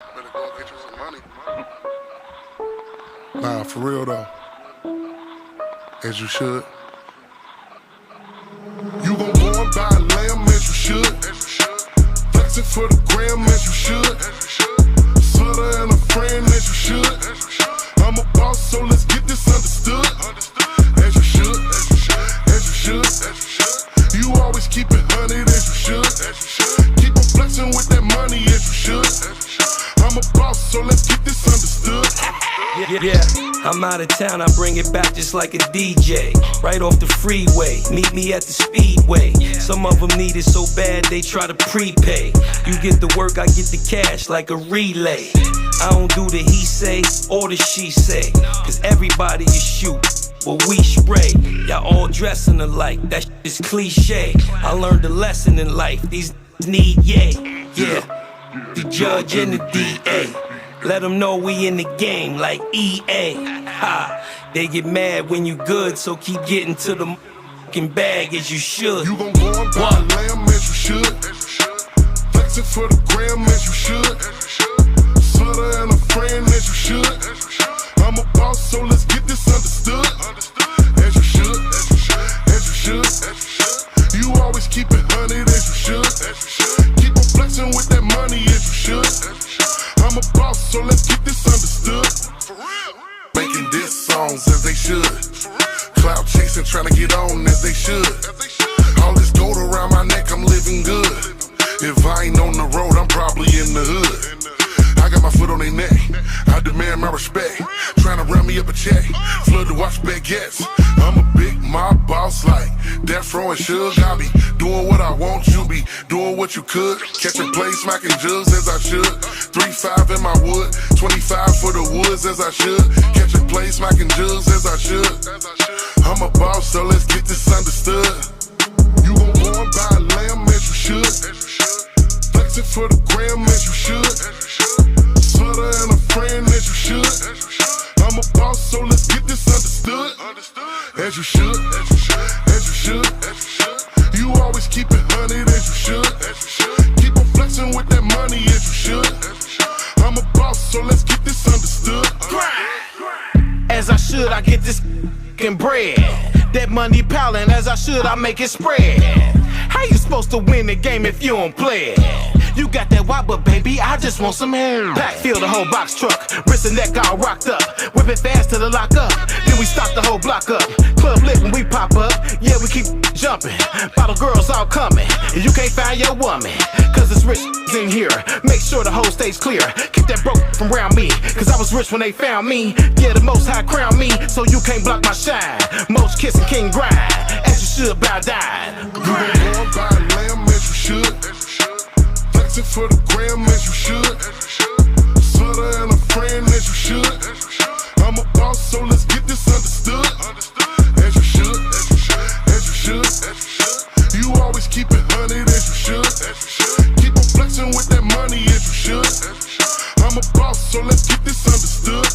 Better go get you some money. Nah, for real though. As you should. You gon' go and buy a lamb as you should. Flexing for the gram as you should. Sutter and a friend as you should. I'm a boss, so let's get this understood. As you should. As you should. You always keep it 100 as you should. Keep on flexing with that money as you should. I'm a boss, so let's get this understood. Yeah, I'm out of town, I bring it back just like a DJ. Right off the freeway, meet me at the speedway. Some of them need it so bad they try to prepay. You get the work, I get the cash like a relay. I don't do the he say or the she say, cause everybody is shoot, but we spray. Y'all all dressing alike, that shit is cliche. I learned a lesson in life, these need yay. Yeah, the judge and the DA. Let them know we in the game like EA. Ha, they get mad when you good, so keep getting to the fucking bag as you should. You gon' go and buy a lamb as you should. Flexing for the gram as you should. Sutter and a friend as you should. I'm a boss, so let's get this understood. As you should. As you should. You always keep it 100 as you should. Keep on flexing with that money as you should. I'm a boss, so let's get this understood. For real. Making diss songs as they should. Cloud chasing, trying to get on as they should. All this gold around my neck, I'm living good. If I ain't on the road, I'm probably in the hood. I got my foot on their neck, I demand my respect. Trying to run me up a check, flood to watch baguettes. I'm a big mob boss like Death Row and Suge. I be doing what I want, you be doing what you could. Catching plays, smacking jugs as I should. 3-5 in my wood, 25 for the woods as I should. Catching plays, smacking jugs as I should. I'm a boss, so let's get this understood. You gon' go and buy a lamb as you should. Flexing for the gram as you should. Sutter and a friend as you should. I'm a boss, so let's get this understood. As you should. As you should. You always keep it 100 as you should. Keep on flexing with that money as you should. I'm a boss, so let's get this understood. As I should, I get this bread. That money piling, as I should, I make it spread. How you supposed to win the game if you don't play it? You got that wop, but baby, I just want some hair. Pack, fill the whole box truck, wrist and neck all rocked up. Whip it fast till the lock up, then we stop the whole block up. Club lit when we pop up, yeah, we keep jumping. Bottle girls all coming, and you can't find your woman, cause it's rich in here. Make sure the whole stays clear, keep that broke from around me, cause I was rich when they found me. Yeah, the most high crown me, so you can't block my shine. Most kissing king grind, as you should bow down. You gon' go and buy a lamb as you should. Flexing for the gram as you should. Sutter and a friend as you should. I'm a boss, so let's get this understood. As you should. As you should. You always keep it 100 as you should. Keep on flexing with that money as you should. I'm a boss, so let's get this understood.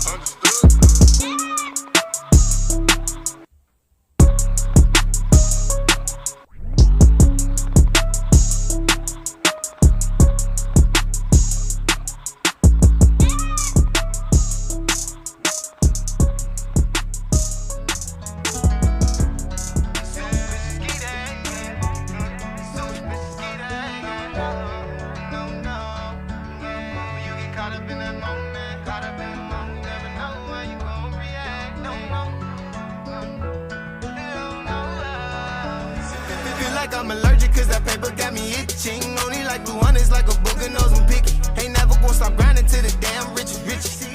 I'm allergic cause that paper got me itching. Only like blue honest like a booger knows I'm picky. Ain't never gonna stop grinding till the damn riches.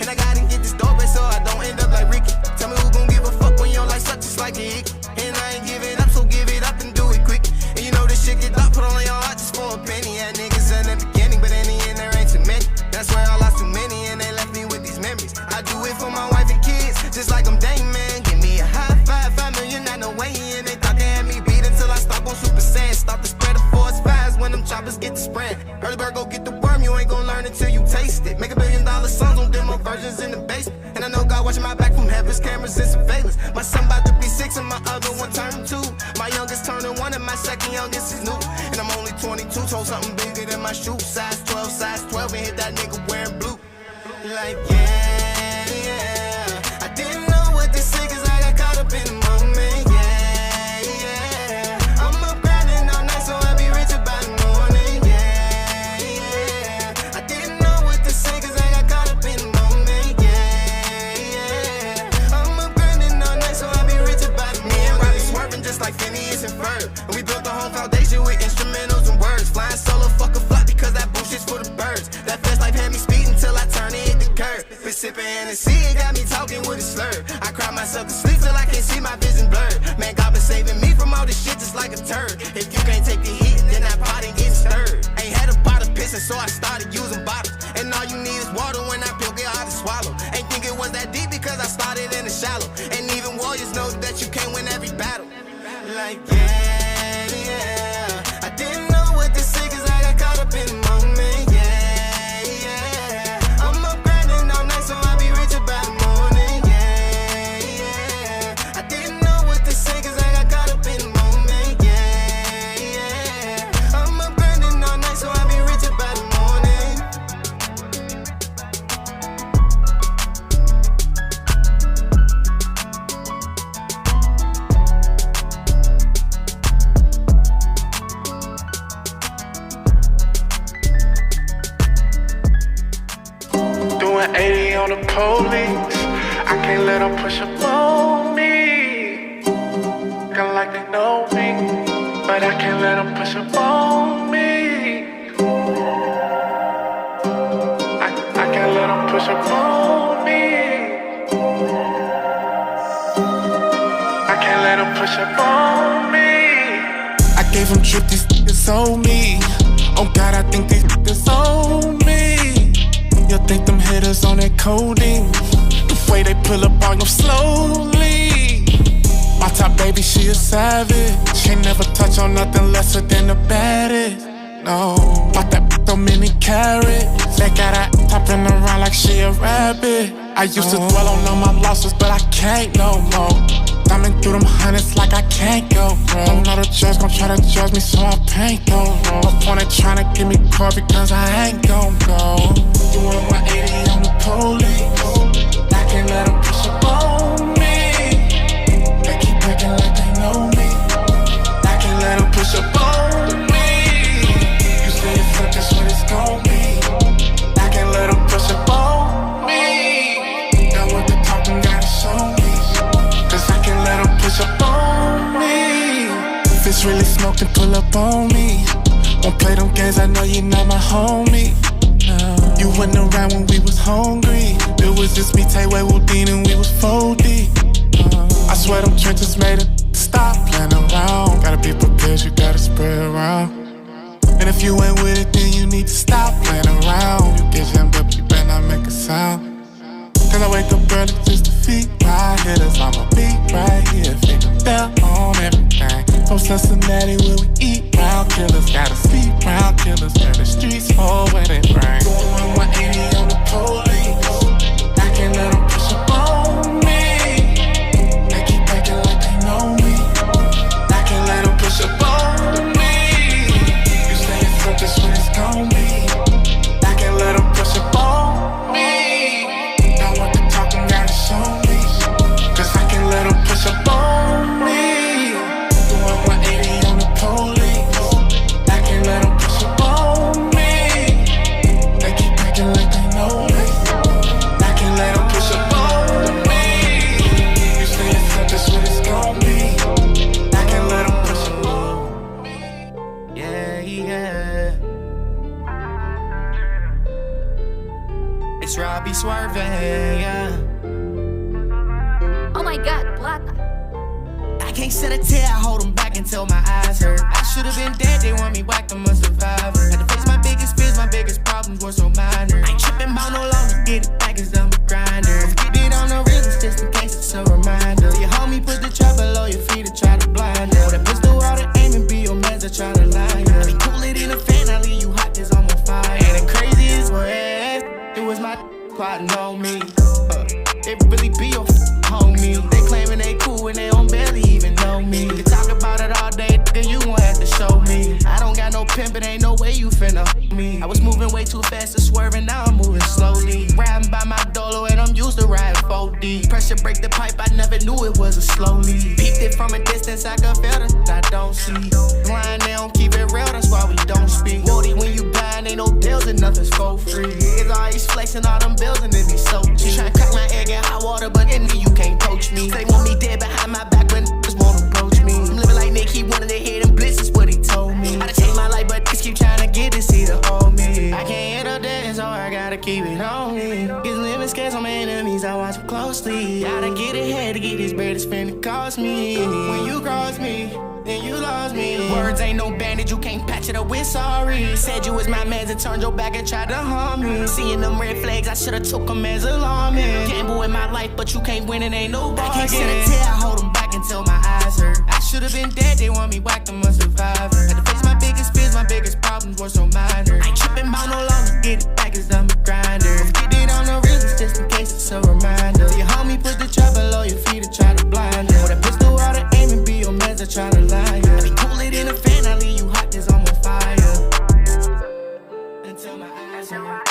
And I gotta get this dope so I don't end up like Ricky. Tell me who gon' give a fuck when your life sucks just like a hickey. And I ain't giving up, so give it up and do it quick. And you know this shit get up, put on your heart just for a penny. Yeah, niggas in the beginning, but in the end there ain't too many. That's why I lost too many and they left me with these memories. I do it for my wife and kids, just like I'm Dame, man. Give me a high five, 5 million, not no way. And they thought they had me beat until I stop on Super Saiyan. Stop the spread of force fives when them choppers get the spread. Early bird go get the worm, you ain't gon' learn until you taste it. Make $1 billion songs on demo versions in the basement. And I know God watching my back from heaven's cameras and surveillance. My son about to be 6 and my other one turned 2. My youngest turning 1 and my second youngest is new. And I'm only 22, told something bigger than my shoe. Size 12, and hit that nigga wearing blue. Like, yeah, yeah. I didn't know what to say cause I got caught up in the moment. Yeah, yeah. I'm up grinding all night so I be rich by the morning. Yeah, yeah. I didn't know what to say cause I got caught up in the moment. Yeah, yeah. I'm up grinding all night so I be rich by the morning. Me and Robyn swerving just like Phineas and Ferb. And we built the whole foundation with instrumentals and words. Flying solo, fuck a fly because that bullshit's for the birds. That fast life had me speeding till I turn it hit the curb. Been sipping Hennessy, it got me talking with a slur. I cry myself to sleep till I can't see my vision blurred. Man, God been saving me from all this shit just like a turd. If you can't take the heat, then that pot ain't getting stirred. Ain't had a bottle pissing, so I started using bottles. And all you need is water when that pill get hard to swallow. Ain't think it was that deep because I started in the shallow. And even warriors know that you can't win every battle. Like, yeah, yeah. I didn't know what to say cause I got caught up in the moment. Yeah, yeah. I'm up grinding all night so I be rich by the morning. Yeah, yeah. I didn't know what to say cause I got caught up in the moment. Yeah, yeah. I'm up grinding all night so I be rich by the morning. Doing 80 on the police. I can't let them push up on me. Feel like they know me, but I can't let them push up on me. I can't let them push up on me. I can't let them push up on me. I gave them trip, these niggas owe me. Oh God, I think these niggas owe me. You'll think them hitters on that codeine. The way they pull up on you slowly. My top baby, she a savage. She ain't never touch on nothing lesser than the baddest. No, bought that so many carrots. They got her hopping around like she a rabbit. I used to dwell on all my losses, but I can't no more. Thumbing through them hundreds like I can't go, bro. Don't know the judge gon' try to judge me, so I paint go wrong. No point in tryna get me caught because I ain't gon' go. Doing 180 on the police. I can't let them push up on me. They keep breaking like they know me. I can't let them push up on me. You say it's up, that's what it's gon' be. I can't let them push up on me. Got what they talking, gotta show me. I can let them push up on me. If it's really smoking, pull up on me. Won't play them games, I know you're not my homie. No. You wasn't around when we was hungry. It was just me, Tay-Way, Woodine, and we was 4D. I swear them trenches made it stop playing around. Gotta be prepared, you gotta spread around. And if you ain't with it, then you need to stop playing around. You get jammed up, you better not make a sound. Cause I wake up early just to feed my hitters. I'ma be right here, figure down on everything. From Cincinnati where we eat round killers. Gotta speak round killers, where the streets hold where they bring. Going 180 on the police. I can't let them push up on me. They keep breaking like they know me. I can't let them push up on me. You say it's up, that's what it's gon' be. I can't let them push up on me. Cause I can let them push up on me. Doing 180 on the police. I can let them push up on me. They keep breaking like they know me. I can let them push up on me. You say it's up, that's what it's gon' be. I can let them push up on me. Yeah, yeah. It's Robbie swerving, yeah. Oh my God, plata. I can't set a tear, I hold them back until my eyes hurt. I should've been dead, they want me whacked, I'm a survivor. Had to face my biggest fears, my biggest problems were so minor. I ain't tripping about no longer, get it back cause I'm a grinder. Get it on the wrist, just in case it's a reminder. You homie put the trap below your feet to try to blind her. That pistol out of aim and be your mans to try to lie her. They cool it in a fan, I leave you hot cause I'm on fire. And the craziest was, it was my plotting on me. It really be your homie. They claiming they cool and they don't barely even know me. You talk about it all day, nigga, you gon' have to show me. I don't got no pimp, it ain't no way you finna me. I was moving way too fast to swerve and now I'm moving slowly. Riding by my pressure break the pipe, I never knew it was a slow lead. Peeped it from a distance, I could feel it, I don't see. Blind, they don't keep it real, that's why we don't speak. Woody, when you blind, ain't no deals and nothing's for free. It's always flexing all them bills and it be so cheap. Tryna crack my egg in hot water, but in me you can't poach me. They want me dead behind my back, but niggas won't approach me. I'm living like Nick, he wanted to hear them blitzes, what he told me. I done changed my life, but niggas keep trying to get this here to hold me. I can't hit up there, so I gotta keep it on me. Get living scared, so my enemies, I watch them closely. Gotta get ahead to get this bread, it's finna cost me. When you cross me, then you lost me. Words ain't no bandage, you can't patch it up with sorry. Said you was my man, and turned your back and tried to harm me. Seeing them red flags, I should've took them as alarming. Gamble with my life, but you can't win, it ain't no bargain. I can't shed a tear, I hold them back until my eyes hurt. I should've been dead, they want me whacked, I'm a survivor. Had to face my biggest fears, my biggest problems were so minor. I ain't tripping about no longer, get it back, cause I'm a grinder. Get it on the wrist, just in case it's a reminder. See your homie put the trap below your feet to try to blind you. With a pistol out of aim and be your meds, I try to lie you. I be cool it in a fan, I leave you hot, cause I'm on fire. Until my eyes hurt.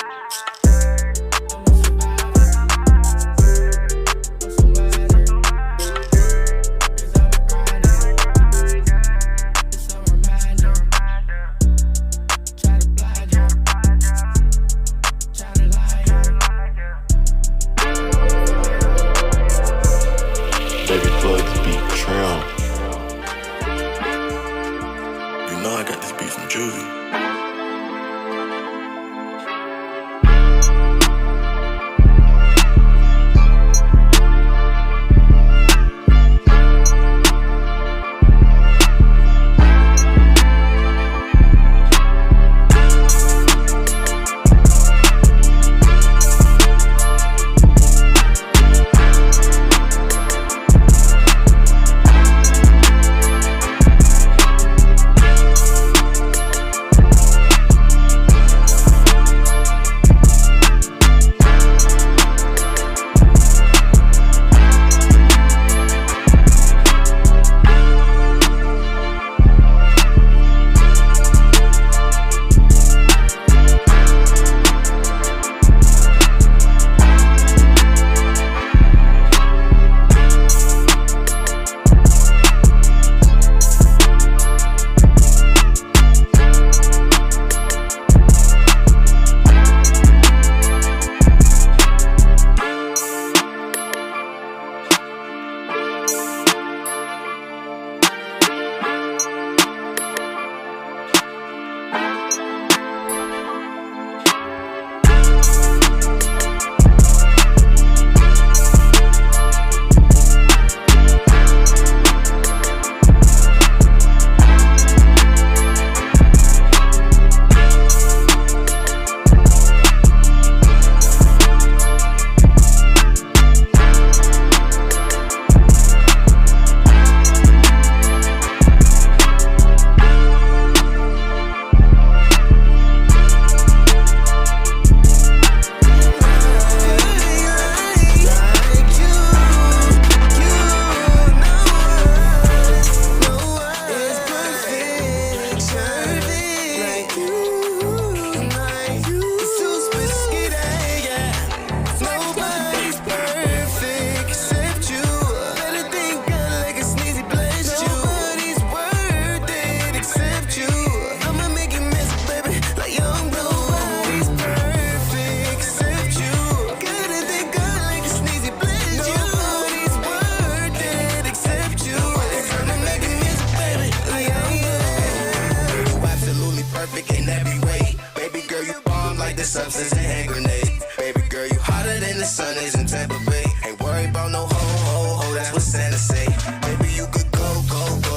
substance and hand grenades. Baby girl, you hotter than the sun is in Tampa Bay. Ain't worried about no ho, that's what Santa say. Baby, you could go,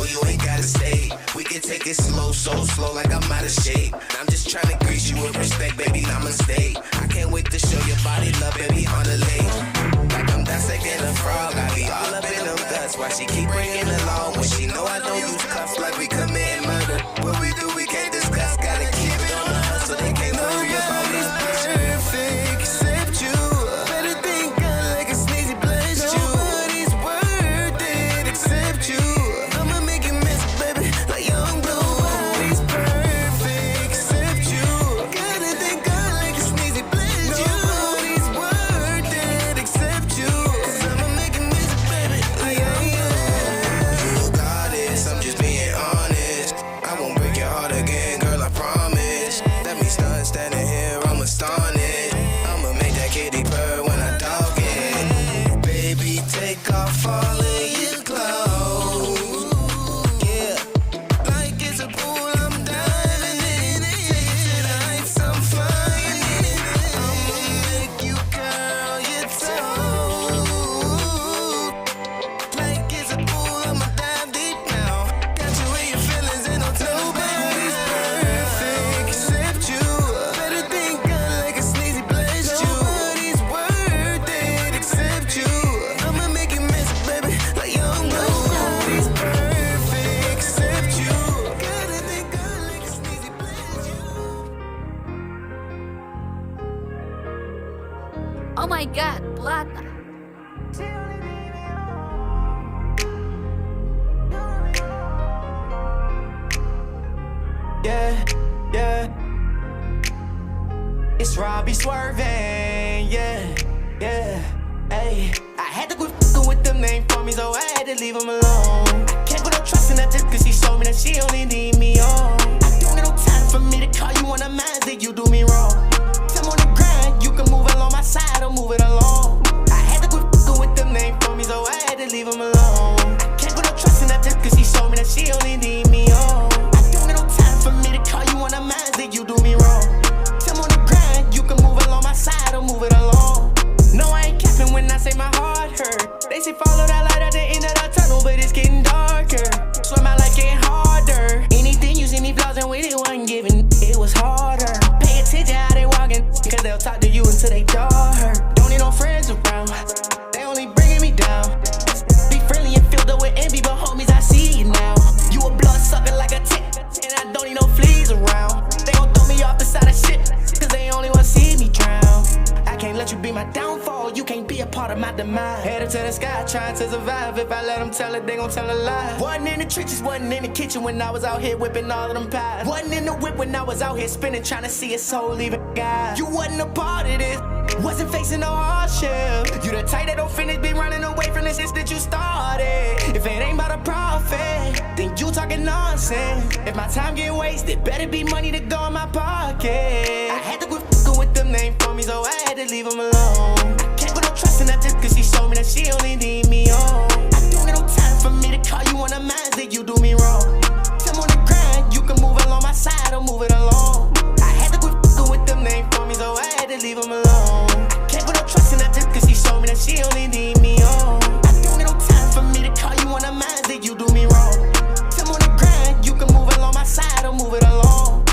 you ain't gotta stay. We can take it slow, so slow like I'm out of shape. I'm just trying to grease you with respect, baby, namaste. I can't wait to show your body love, baby, on the lake. Like I'm dissecting a frog, I be all up in them guts. Why she keep bringing along when she know I don't use cuffs like we commit murder. What we do, we can't discuss, gotta keep it on the hustle. They can't worry about us. Perfect, except you. Better think God like a sneezy blessed you. Nobody's worth it except you. I'ma make you miss, baby, like young blue. Nobody's perfect except you. Gotta thank God like a sneezy blessed you. Nobody's worth it except you. 'Cause I'ma make Oh my God, plata. Yeah, yeah. It's Robbie swerving, yeah, yeah. Hey, I had to quit fucking with them name for me, so I had to leave them alone. I can't put no trust in her just cause she showed me that she only need me on. I don't get no time for me to call you on the mind that you do me wrong. I'm on the grind, you can move along my side or move it along. I had to quit fucking with them name for me, so I had to leave them alone. I can't put no trust in her just cause she showed me that she only need me on. I don't get no time for me to call you on the mind that you do me wrong. I'm on the grind, you can move along my side or move it along. No, I ain't capping when I say my heart hurt. They say follow that light at the end of the tunnel, but it's getting darker. Swim out like getting harder. Anything you see me flossing with, it wasn't giving, it was harder. Pay attention how they walking, cause they'll talk to you until they jaw hurt. Don't need no friends around, they only bringing me down. Be friendly and filled up with envy, but homies, I see you now. You a blood sucker like a tick, and I don't need no fleas around. They gon' throw me off the side of shit, cause they only wanna see me drown. I can't let you be my downfall, you can't be a part of my demise. Headed to the sky, trying to survive. If I let them tell it, they gon' tell a lie. Wasn't in the trenches, wasn't in the kitchen when I was out here whipping all of them pies. Wasn't in the whip when I was out here spinning, trying to see a soul leaving guy. You wasn't a part of this, wasn't facing no hardship. You the type that don't finish, be running away from the shit that you started. If it ain't about a profit, then you talking nonsense. If my time get wasted, better be money to go in my pocket. I had to quit fucking with them name for me, so I had to leave them alone. I can't put no trust in her just cause she showed me that she only need me on. I don't get no time for me to call you on the mind that you do me wrong. I'm on the grind, you can move along my side or move it along. I had to quit fucking with them name for me, so I had to leave them alone. I can't put no trust in her just cause she showed me that she only need me on. I don't get no time for me to call you on the mind that you do me wrong. I'm on the grind, you can move along my side or move it along.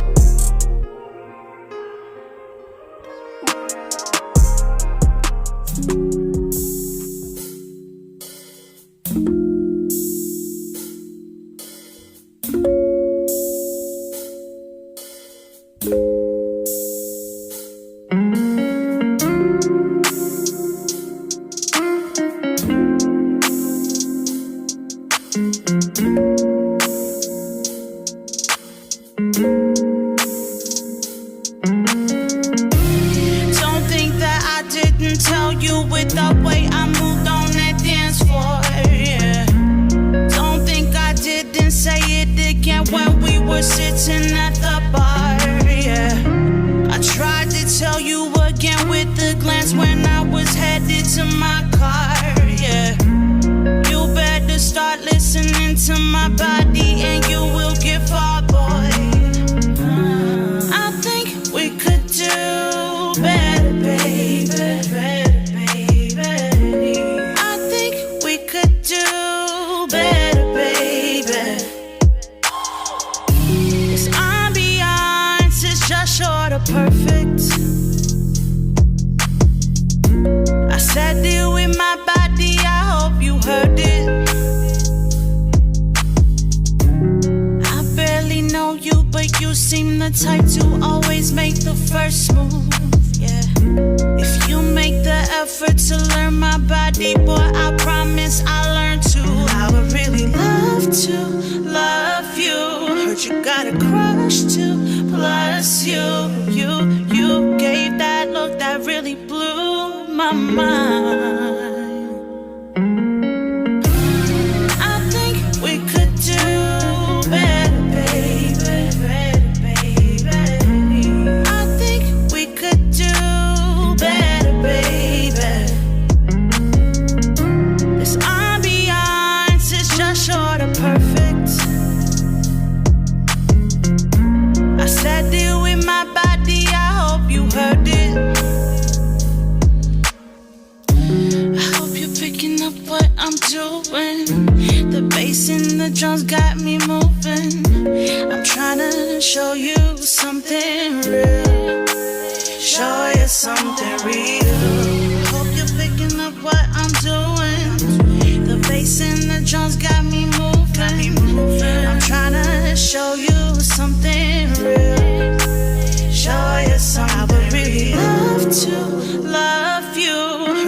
To love you.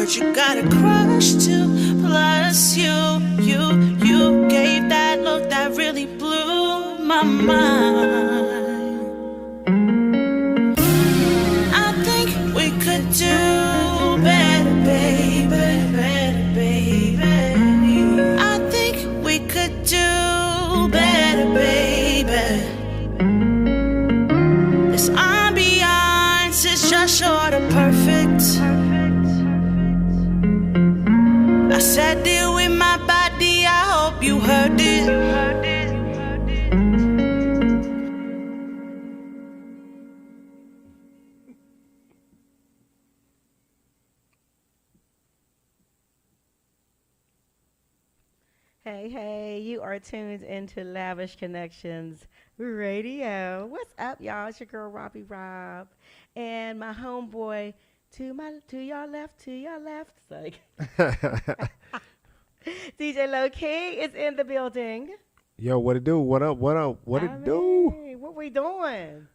but you got a crush too. Plus you gave that look that really blew my mind. I think we could do better, baby, better, baby. I think we could do better, baby. This ambiance is just short of perfect. I said deal with my body, I hope you heard it. Hey, you are tuned into Lavish Connections Radio. What's up, y'all? It's your girl, Rob. And my homeboy, to your left. It's like DJ LoKey is in the building. Yo, what it do? What up? What it do? What we doing?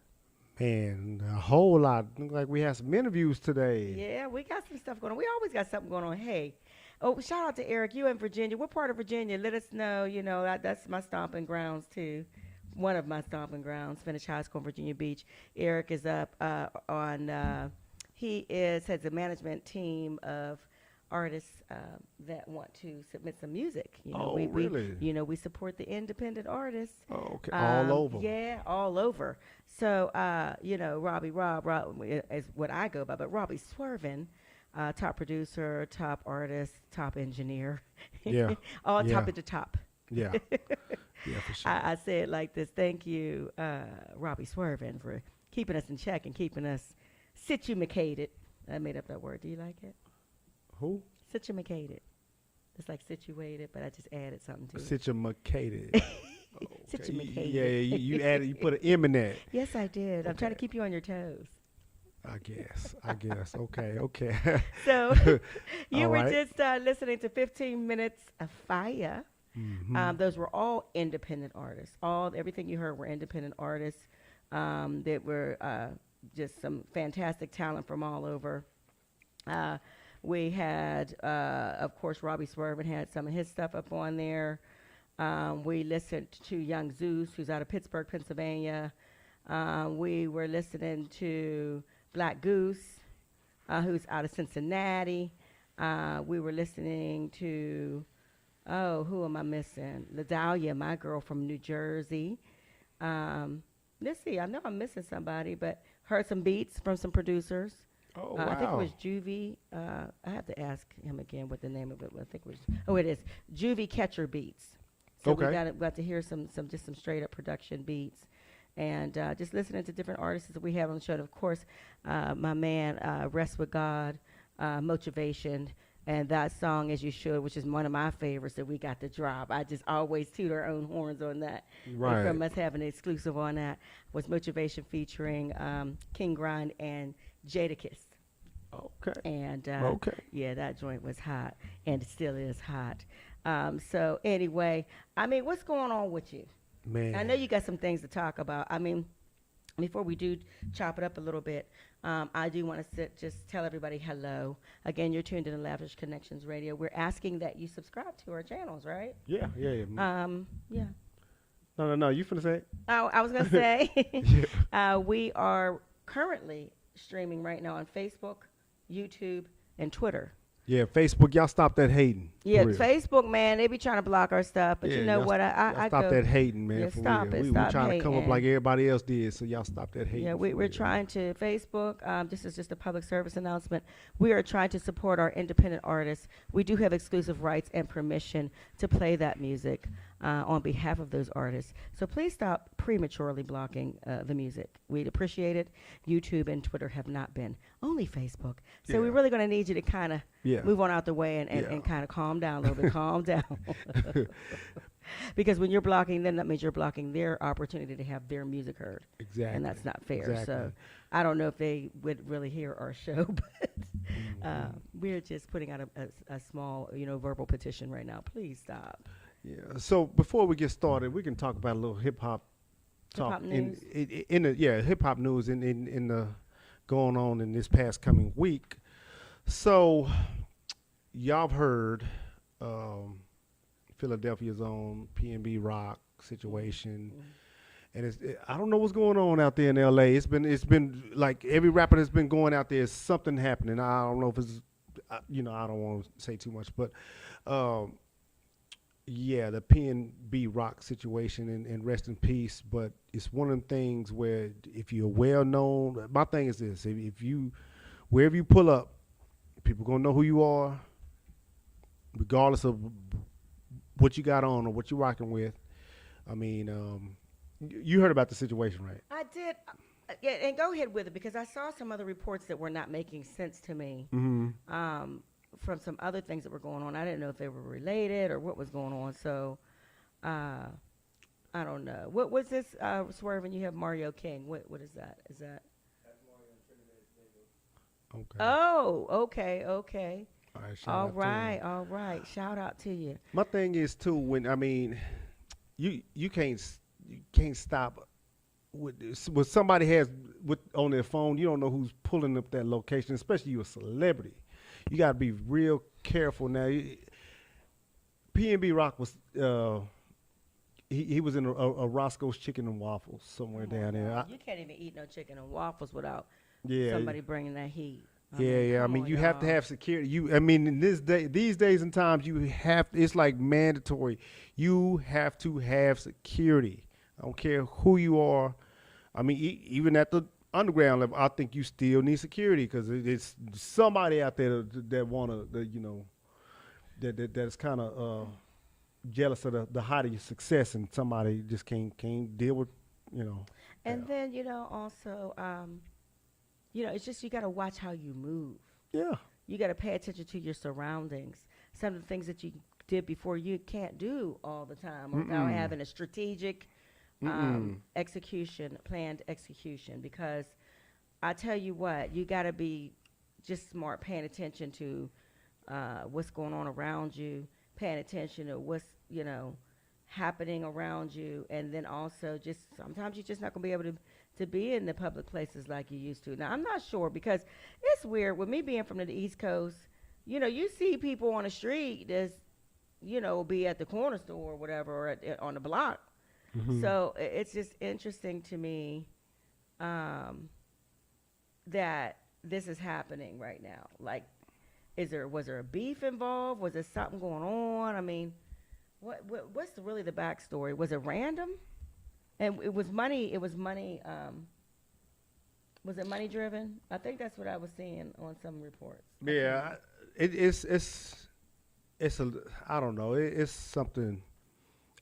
Man, a whole lot. Look like we had some interviews today. Yeah, we got some stuff going on. We always got something going on. Hey, oh, shout out to Eric. You in Virginia. What part of Virginia? Let us know. You know, that's my stomping grounds, too. One of my stomping grounds. Finished high school in Virginia Beach. Eric is up he has a management team of artists that want to submit some music. You know, really? We support the independent artists. Oh, okay. All over. Yeah, all over. So, Rob is what I go by, but Robbie Swervin, top producer, top artist, top engineer. Yeah. All top at the top. Yeah. Yeah, for sure. I say it like this. Thank you, Robbie Swervin, for keeping us in check and keeping us situated. I made up that word. Do you like it? Who? Situated. It's like situated, but I just added something to it. Situated. Okay. Situated. Yeah, you added. You put an M in that. Yes, I did. Okay. I'm trying to keep you on your toes. I guess. Okay. So you were right. just listening to 15 Minutes of Fire. Mm-hmm. Those were all independent artists. Everything you heard were independent artists that were just some fantastic talent from all over. We had, of course, Robbie Swervin had some of his stuff up on there. We listened to Young Zeus, who's out of Pittsburgh, Pennsylvania. We were listening to Black Goose, who's out of Cincinnati. We were listening to, who am I missing? LaDalia, my girl from New Jersey. Let's see, I know I'm missing somebody, but heard some beats from some producers. Oh, wow. I think it was Juvie. I have to ask him again what the name of it was. I think it was, it is Juvie Catcher Beats. So okay. we got to hear some straight up production beats. And just listening to different artists that we have on the show. And of course, my man, Rest With God, Motivation, and that song, As You Should, which is one of my favorites that we got to drop. I just always toot our own horns on that. Right. And from us having an exclusive on that was Motivation featuring King Grind and Jadakiss. Okay. And okay. Yeah, that joint was hot, and it still is hot. So anyway, I mean, what's going on with you? Man. I know you got some things to talk about. I mean, before we do chop it up a little bit, I do want to just tell everybody hello. Again, you're tuned in to Lavish Connections Radio. We're asking that you subscribe to our channels, right? Yeah. Yeah. No. You finna say it? Oh, I was going to say, we are currently streaming right now on Facebook, YouTube, and Twitter. Yeah, Facebook, y'all stop that hating. Yeah, Facebook, man, they be trying to block our stuff, but you know what? I stop that hating, man. Yeah, for stop real. it. We Stop trying hating. to come up like everybody else did, so y'all stop that hating. Yeah, we're trying to Facebook. This is just a public service announcement. We are trying to support our independent artists. We do have exclusive rights and permission to play that music on behalf of those artists. So please stop prematurely blocking the music. We'd appreciate it. YouTube and Twitter have not been. Only Facebook. So we're really going to need you to kind of move on out the way and kind of calm down a little bit. Calm down. Because when you're blocking them, that means you're blocking their opportunity to have their music heard. Exactly. And that's not fair. Exactly. So I don't know if they would really hear our show, but we're just putting out a small, verbal petition right now. Please stop. Yeah. So before we get started, we can talk about a little hip hop talk news. in the hip hop news in the going on in this past coming week. So y'all have heard Philadelphia's own P&B Rock situation. And I don't know what's going on out there in L.A. It's been like every rapper that's been going out there, something happening. I don't know if it's, I don't want to say too much, but yeah, the P&B Rock situation, and rest in peace. But it's one of the things where if you're well known, my thing is this: if you, wherever you pull up, people gonna know who you are, regardless of what you got on or what you're rocking with. I mean, you heard about the situation, right? I did. Yeah, and go ahead with it, because I saw some other reports that were not making sense to me. From some other things that were going on. I didn't know if they were related or what was going on. So, I don't know. What was this, Swerving? You have Mario King. What is that? Is that? That's Mario and Trinidad's. Okay. Oh, okay. All right. Shout out to you. My thing is too, when you can't stop with somebody has on their phone. You don't know who's pulling up that location, especially you a celebrity. You got to be real careful now. P&B Rock was he was in a Roscoe's Chicken and Waffles somewhere down there. You can't even eat no chicken and waffles without somebody bringing that heat. I mean, you have to have security. In these days and times, it's like mandatory. You have to have security. I don't care who you are. I mean, even at the underground level, I think you still need security, because it's somebody out there that want to, that's kind of jealous of the height of your success, and somebody just can't deal with, And then also, it's just you got to watch how you move. Yeah. You got to pay attention to your surroundings. Some of the things that you did before, you can't do all the time without having a strategic planned execution, because I tell you what, you got to be just smart, paying attention to what's going on around you, paying attention to what's, happening around you, and then also just sometimes you're just not going to be able to be in the public places like you used to. Now, I'm not sure, because it's weird with me being from the East Coast, you see people on the street that's, be at the corner store or whatever, or on the block. So it's just interesting to me that this is happening right now. Like, was there a beef involved? Was there something going on? I mean, what's really the backstory? Was it random? And it was money. Was it money driven? I think that's what I was seeing on some reports. Yeah, it's I don't know. It's something.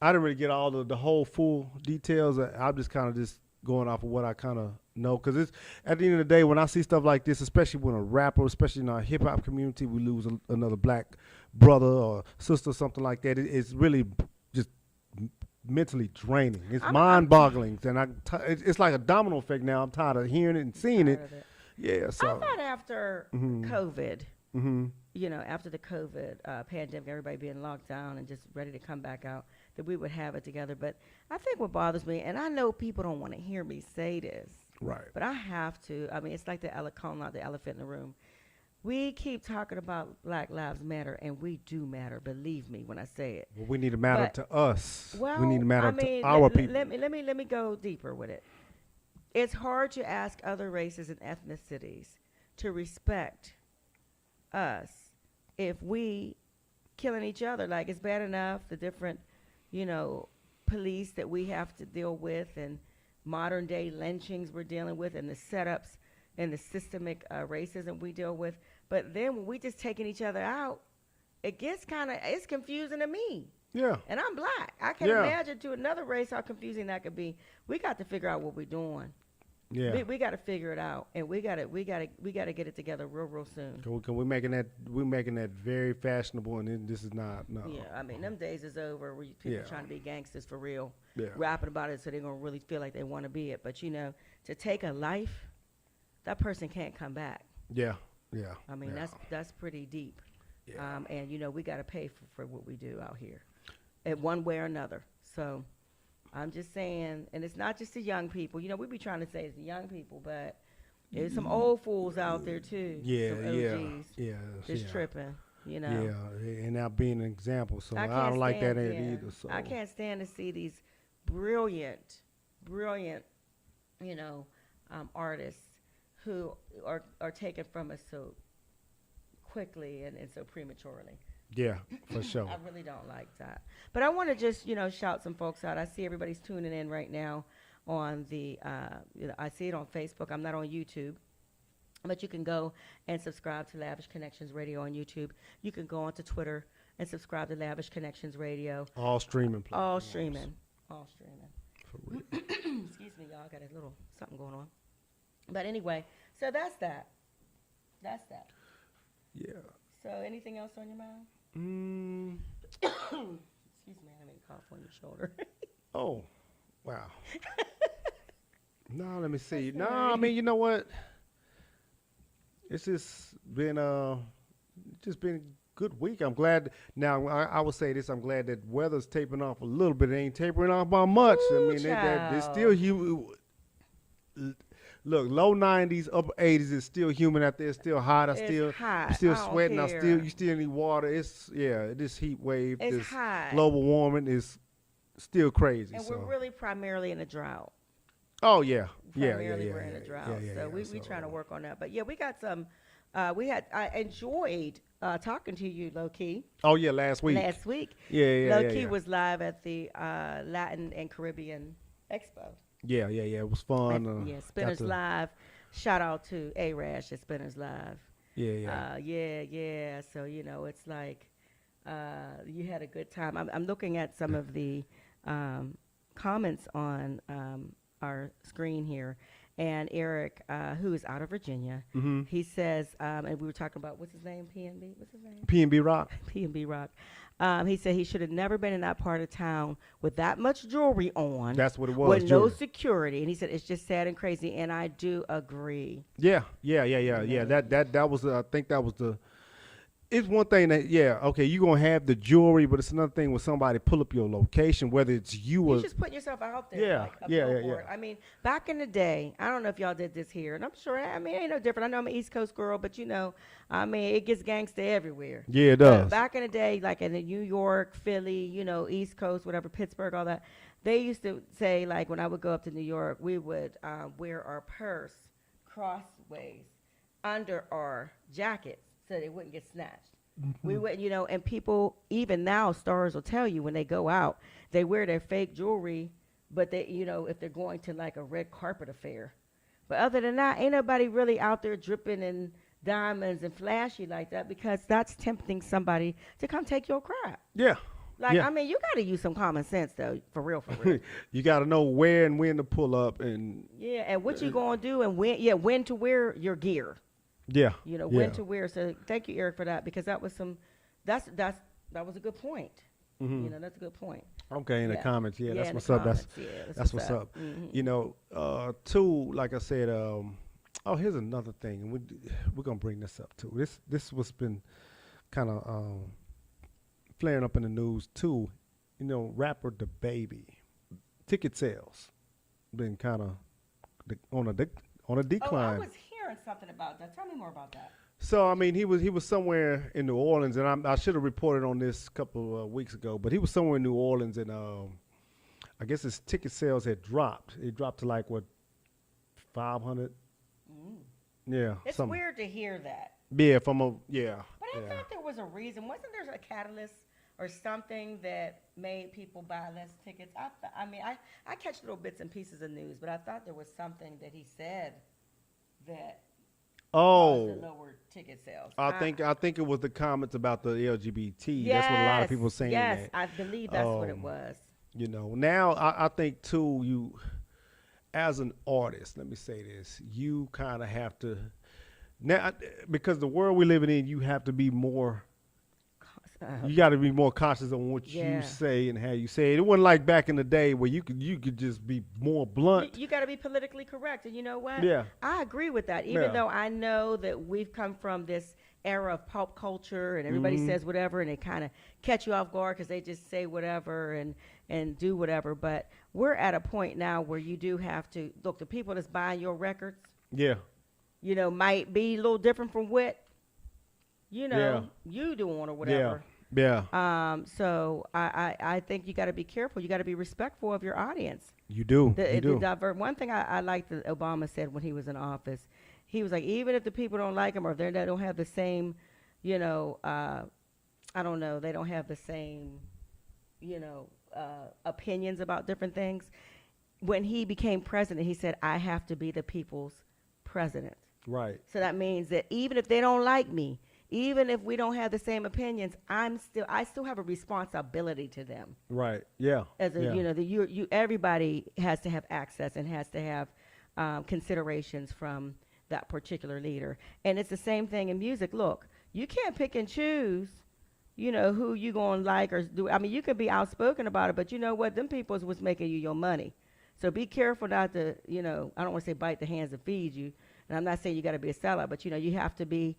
I didn't really get all the whole full details. I'm just kind of just going off of what I kind of know, because it's at the end of the day, when I see stuff like this, especially when a rapper, especially in our hip hop community, we lose another black brother or sister or something like that. It's really just mentally draining. It's mind-boggling, and it's like a domino effect now. I'm tired of hearing it and seeing it. Yeah, so I thought after COVID, after the COVID pandemic, everybody being locked down and just ready to come back out, that we would have it together. But I think what bothers me, and I know people don't want to hear me say this, right? But I have to. I mean, it's like calling out the elephant in the room. We keep talking about Black Lives Matter, and we do matter. Believe me when I say it. Well, we need to matter to us. Well, we need to matter to our people. Let me go deeper with it. It's hard to ask other races and ethnicities to respect us if we killing each other. Like, it's bad enough the different, police that we have to deal with, and modern day lynchings we're dealing with, and the setups and the systemic racism we deal with. But then when we just taking each other out, it gets it's confusing to me. Yeah. And I'm black. I can imagine to another race how confusing that could be. We got to figure out what we're doing. Yeah. We got to figure it out, and we got to get it together real soon. Can we making that very fashionable, and then this is not. No. Yeah, I mean, them days is over where people trying to be gangsters for real, rapping about it so they're gonna really feel like they want to be it. But to take a life, that person can't come back. Yeah. I mean, that's pretty deep. Yeah. And we got to pay for what we do out here, in one way or another. So I'm just saying, and it's not just the young people. We be trying to say it's the young people, but there's some old fools out there too. Yeah, some OGs just tripping. You know. Yeah, and not being an example. So I can't don't like that stand- either. So I can't stand to see these brilliant, artists who are taken from us so quickly and so prematurely. Yeah, for sure. I really don't like that. But I want to just, shout some folks out. I see everybody's tuning in right now on the, I see it on Facebook. I'm not on YouTube. But you can go and subscribe to Lavish Connections Radio on YouTube. You can go onto Twitter and subscribe to Lavish Connections Radio. All streaming platforms. All streaming. For real. Excuse me, y'all. Got a little something going on. But anyway, so that's that. Yeah. So anything else on your mind? Excuse me, I made a cough on your shoulder. Oh, wow. No, let me see. No, I mean, you know what? It's just been a good week. I'm glad. Now, I will say this. I'm glad that weather's tapering off a little bit. It ain't tapering off by much. Ooh, I mean, it's still humid. Look, low 90s, upper 80s is still humid out there. It's still hot. Hot. I'm still I don't sweating. care. You still need water. This heat wave, It's this hot. global warming is still crazy. And so. we're really primarily in a drought. Oh yeah, Primarily we're in a drought. Yeah, we trying to work on that. But yeah, we got some. I enjoyed talking to you, LoKey. Oh yeah, last week. Yeah. LoKey was live at the Latin and Caribbean Expo. Yeah. It was fun. Spinners Live. Shout out to A-Rash at Spinners Live. Yeah. So it's like you had a good time. I'm looking at some of the comments on our screen here, and Eric, who is out of Virginia, he says, and we were talking about what's his name, PNB. What's his name? PNB Rock. PNB Rock. He said he should have never been in that part of town with that much jewelry on. That's what it was. With no security, and he said it's just sad and crazy, and I do agree. Yeah. That was. I think that was the. It's one thing that okay, you're gonna have the jewelry, but it's another thing when somebody pull up your location, whether it's you or you're just putting yourself out there. Yeah. I mean, back in the day, I don't know if y'all did this here, and I'm sure. I mean, it ain't no different. I know I'm an East Coast girl, but I mean, it gets gangsta everywhere. Yeah, it does. But back in the day, like in New York, Philly, East Coast, whatever, Pittsburgh, all that, they used to say, like, when I would go up to New York, we would wear our purse crossways under our jackets so they wouldn't get snatched. We would, and people, even now, stars will tell you when they go out, they wear their fake jewelry, but they, if they're going to like a red carpet affair. But other than that, ain't nobody really out there dripping in diamonds and flashy like that, because that's tempting somebody to come take your crap. Yeah. Like, I mean, you got to use some common sense, though, for real. You got to know where and when to pull up. And what you going to do and when to wear your gear. Yeah. When to wear. So thank you, Eric, for that, because that was that was a good point. That's a good point. Okay, in the comments. Yeah, that's what's up. That's what's up. Too, like I said, here's another thing, and we're going to bring this up, too. This what's been kind of flaring up in the news, too. Rapper DaBaby. Ticket sales been kind of on a decline. I was hearing something about that. Tell me more about that. So I mean, he was somewhere in New Orleans, and I should have reported on this a couple of weeks ago. But he was somewhere in New Orleans, and I guess his ticket sales had dropped. It dropped to like 500. Yeah, it's weird to hear that. Yeah, But I thought there was a reason. Wasn't there a catalyst or something that made people buy less tickets? I catch little bits and pieces of news, but I thought there was something that he said that caused the lower ticket sales. I think it was the comments about the LGBT. That's what a lot of people were saying. Yes, I believe that's what it was. Now I think too, you as an artist, let me say this, you kind of have to now, because the world we're living in, you have to be more. You got to be more cautious on what you say and how you say it. It wasn't like back in the day where you could just be more blunt. You got to be politically correct, and you know what? Yeah, I agree with that. Even though I know that we've come from this era of pop culture, and everybody says whatever, and they kind of catch you off guard because they just say whatever and do whatever. But we're at a point now where you do have to look. The people that's buying your records, might be a little different from what you know, you doing or whatever. Yeah. So I think you got to be careful. You got to be respectful of your audience. You do. One thing I like that Obama said when he was in office, he was like, even if the people don't like him or they don't have the same, you know, I don't know, they don't have the same, you know, opinions about different things. When he became president, he said, I have to be the people's president. Right. So that means that even if they don't like me, even if we don't have the same opinions, I still have a responsibility to them. Right. Yeah. As a, you know, everybody has to have access and has to have considerations from that particular leader. And it's the same thing in music. Look, you can't pick and choose, you know, who you gonna like or do. I mean, you could be outspoken about it, but you know what? Them people is what's making you your money. So be careful not to, you know, I don't want to say bite the hands that feed you. And I'm not saying you got to be a sellout, but, you know, you have to be,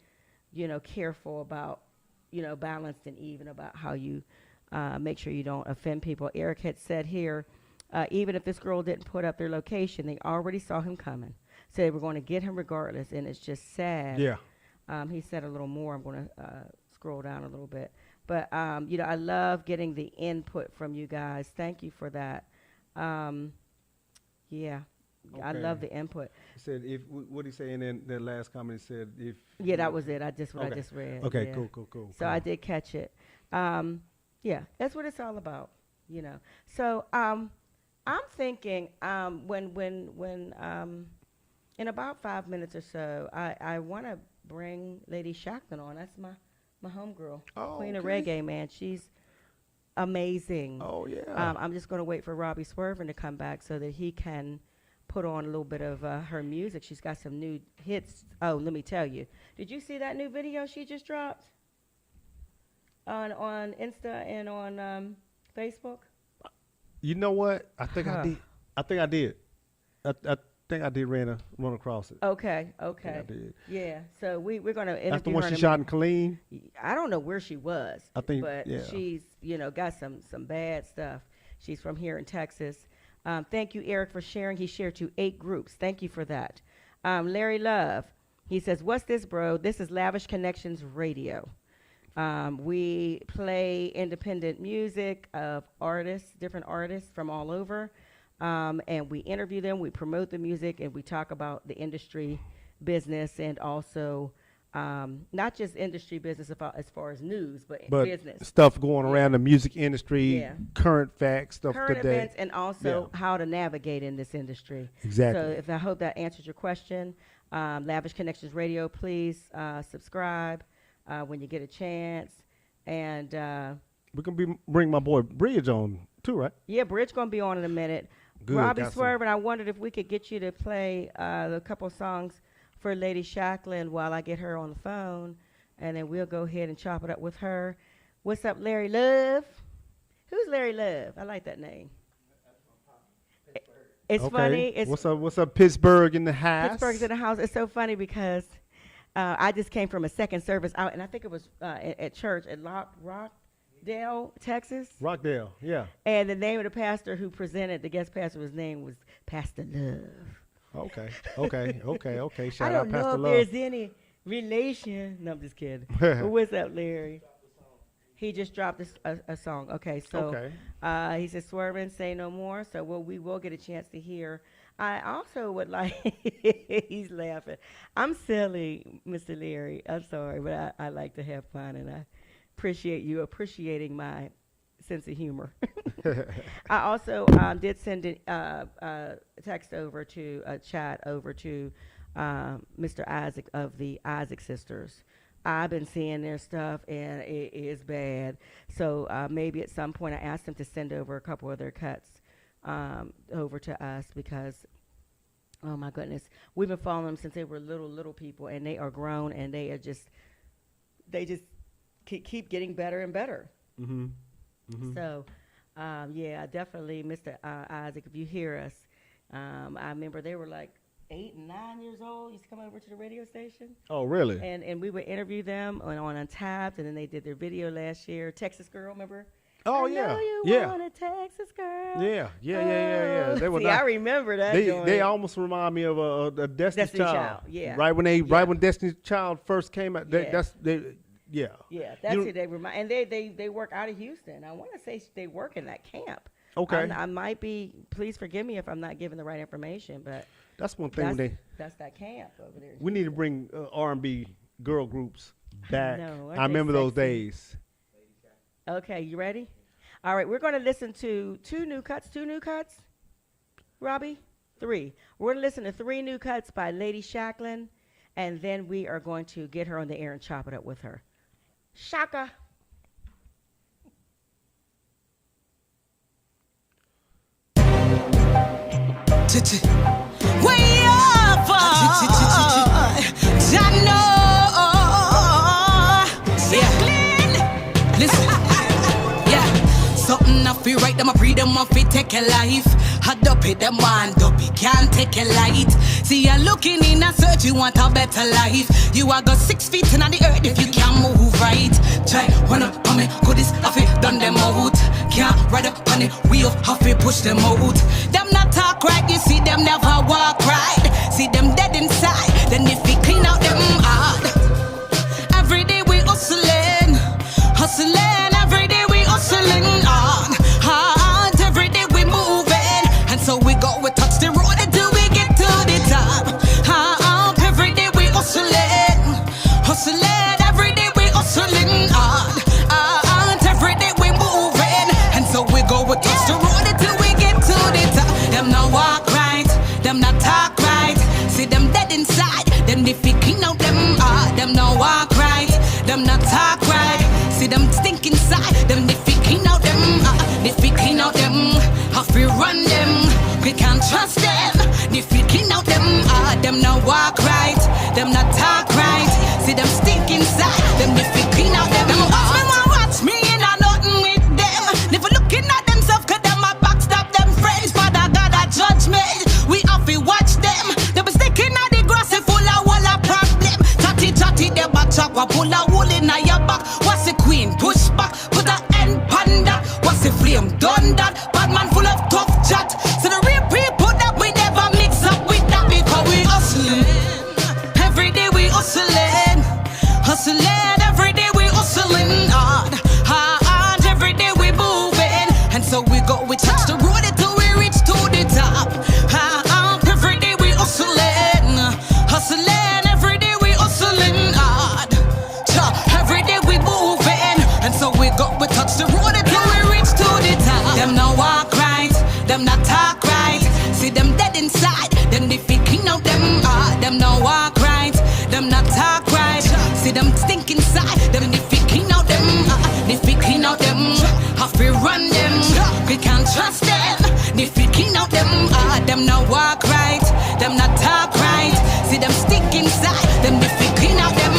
you know, careful about, you know, balanced and even about how you make sure you don't offend people. Eric had said here, even if this girl didn't put up their location, they already saw him coming. So they were going to get him regardless, and it's just sad. Yeah. He said a little more. I'm going to scroll down a little bit. But, you know, I love getting the input from you guys. Thank you for that. Yeah. Okay. I love the input. He said, what did he say in that last comment? He said, if. Yeah, that was it. I just read. Okay, yeah. Cool. So I did catch it. Yeah, that's what it's all about, you know. So I'm thinking when in about 5 minutes or so, I want to bring Lady SHACKLIN on. That's my homegirl, Queen of Reggae, man. She's amazing. Oh, yeah. I'm just going to wait for Robbie Swervin to come back so that he can put on a little bit of her music. She's got some new hits. Oh, let me tell you. Did you see that new video she just dropped on Insta and on Facebook? You know what? I think I did. I think I did run across it. Okay. I did. Yeah. So we're going to interview her. That's the one she shot in Clean? I don't know where she was. I think, but she's, you know, got some bad stuff. She's from here in Texas. Thank you, Eric, for sharing. He shared to 8 groups. Thank you for that. Larry Love, he says, what's this, bro? This is Lavish Connections Radio. We play independent music of artists, different artists from all over, and we interview them, we promote the music, and we talk about the industry business and also not just industry business as far as news, but business. Stuff going around the music industry, current facts, stuff current today. Events, and also how to navigate in this industry. Exactly. So I hope that answers your question. Lavish Connections Radio, please subscribe when you get a chance. And we're going to bring my boy Bridge on too, right? Yeah, Bridge going to be on in a minute. Good. Robbie Swervin, I wondered if we could get you to play a couple songs for Lady SHACKLIN while I get her on the phone, and then we'll go ahead and chop it up with her. What's up, Larry Love? Who's Larry Love? I like that name. It's funny. It's what's up, Pittsburgh in the house? Pittsburgh's in the house. It's so funny because I just came from a second service out, and I think it was at church at Rockdale, Texas. Rockdale, yeah. And the name of the pastor who presented, the guest pastor, his name was Pastor Love. Okay. I don't know if there's any relation. No, I'm just kidding. But what's up, Larry? He just dropped a song. Okay, so he said, Swervin, say no more. So we will get a chance to hear. I also would like, he's laughing. I'm silly, Mr. Larry. I'm sorry, but I like to have fun, and I appreciate you appreciating my sense of humor. I also did send a text over to a chat over to Mr. Isaac of the Isaac Sisters. I've been seeing their stuff, and it is bad. So maybe at some point I asked them to send over a couple of their cuts over to us because, oh my goodness, we've been following them since they were little people, and they are grown, and they just keep getting better and better. Mm-hmm. Mm-hmm. So, yeah, definitely, Mr. Isaac, if you hear us, I remember they were like 8 and 9 years old, used to come over to the radio station. Oh, really? And we would interview them on Untapped, and then they did their video last year. Texas Girl, remember? Oh, I know you want a Texas girl. Yeah. They were I remember that. They almost remind me of a Destiny's Child. Yeah. Right when Destiny's Child first came out, Yeah. Yeah, that's who they remind. And they work out of Houston. I want to say they work in that camp. Okay. I might be. Please forgive me if I'm not giving the right information, but that's one thing. That's that camp over there. We need to bring R&B girl groups back. I remember sexy? those days. Okay, you ready? All right, we're going to listen to two new cuts. Robbie? 3. We're going to listen to 3 new cuts by Lady SHACKLIN, and then we are going to get her on the air and chop it up with her. Shaka. Way up, yeah. Listen, yeah. Something I feel right, them I breathe them off it, take a life. Had up it, them one dopey, can't take a light. See, you're looking in a search, you want a better life. You are got 6 feet in the earth if you can't move right. Try, wanna come in, go this, off it, done them out. Can't ride up on it, wheel, half it, push them out. Them not talk right, you see them never walk right. See them dead inside, then if we clean out them hard. Every day we hustling, every day we hustling on. Hard, every day we moving, and so we go, we touch the road until we get to the top. Hard, every day we hustling, every day we hustling on. Hard, every day we moving, and so we go, we touch the road until we get to the top. Them not walk right, them not talk right. See them dead inside, them they picking out them. Them not walk right, them not talk right. See them stink inside, them they picking out them. They picking out them, how we run them. We can't trust them. They picking out them. Them not walk right, them not talk right. See them stink inside, them they picking out them. Watch me and I nothing with them. Never looking at themselves, cause them a backstab them friends. Father God a judgment, we have to watch them. They be sticking at the grass full of wall of problem. Chatty, they back chop, pull a wool in your back. What's the queen, push back, put a end panda. What's the flame, done that. Bad man full of tough chat. So the real people that we never mix up with that, because we hustling. Every day we hustling, every day we hustling hard. Every day we moving, and so we go, we touch the road until we reach to the top. Every day we hustling, every day we hustling hard. Every day we moving, and so we go, we touch the road until we reach to the top. Them not walk right, them not talk right. See them dead inside, them they picking out them. Them not walk right, them not talk right. See them stink inside, them they picking out them. They picking out them, how we run them. We can't trust them. They picking out them. Them not walk right, them not talk right. See them stink inside, them they picking out them.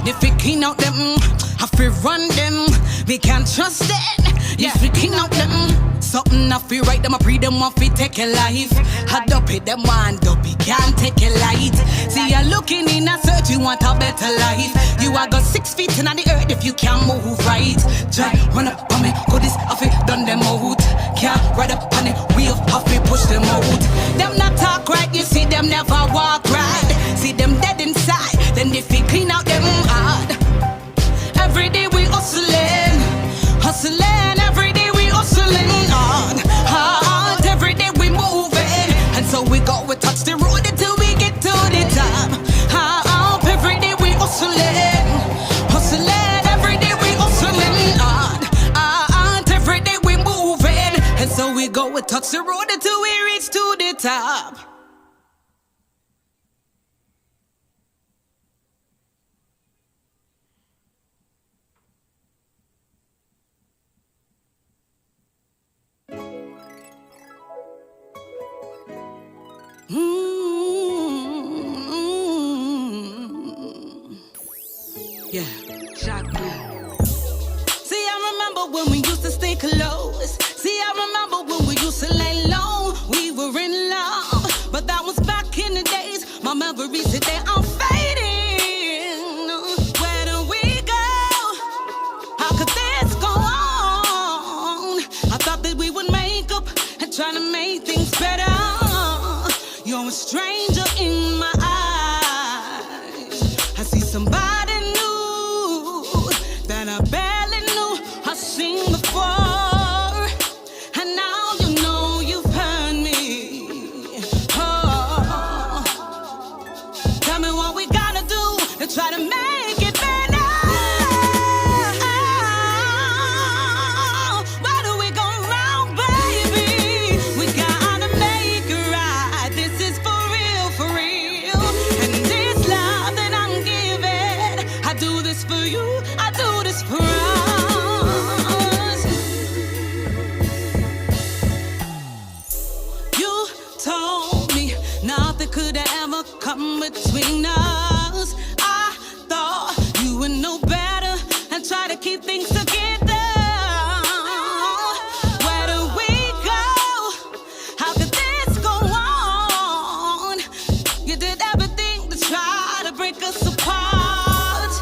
They picking out them, how we run them. We can't trust them. They picking out them. Something I feel right, them I breathe them off, it take a life. Had up it, them one dopey, can't take a light. See you're looking in a search, you want a better life. You are got 6 feet in the earth if you can't move right. Try, run up on me, go this, off it, done them out. Can't ride up on it, wheel, off it, push them out. Them not talk right, you see them never walk right. See them dead inside, then they feel clean out them hard. Every day we hustling, every day we hustling on. Hard, every day we moving, and so we go, we touch the road until we get to the top. Every day we hustling, every day we hustling on. Every day we moving, and so we go, we touch the road until we reach to the top. Yeah, SHACKLIN. See, I remember when we used to stay close. See, I remember when we used to lay low. We were in love, but that was back in the days. My memories today are fading. Where do we go? How could this go on? I thought that we would make up and try to make things better. You're a stranger in my eyes. I see somebody new. this for us. You told me nothing could ever come between us. I thought you would know better and try to keep things together. Where do we go? How could this go on? You did everything to try to break us apart.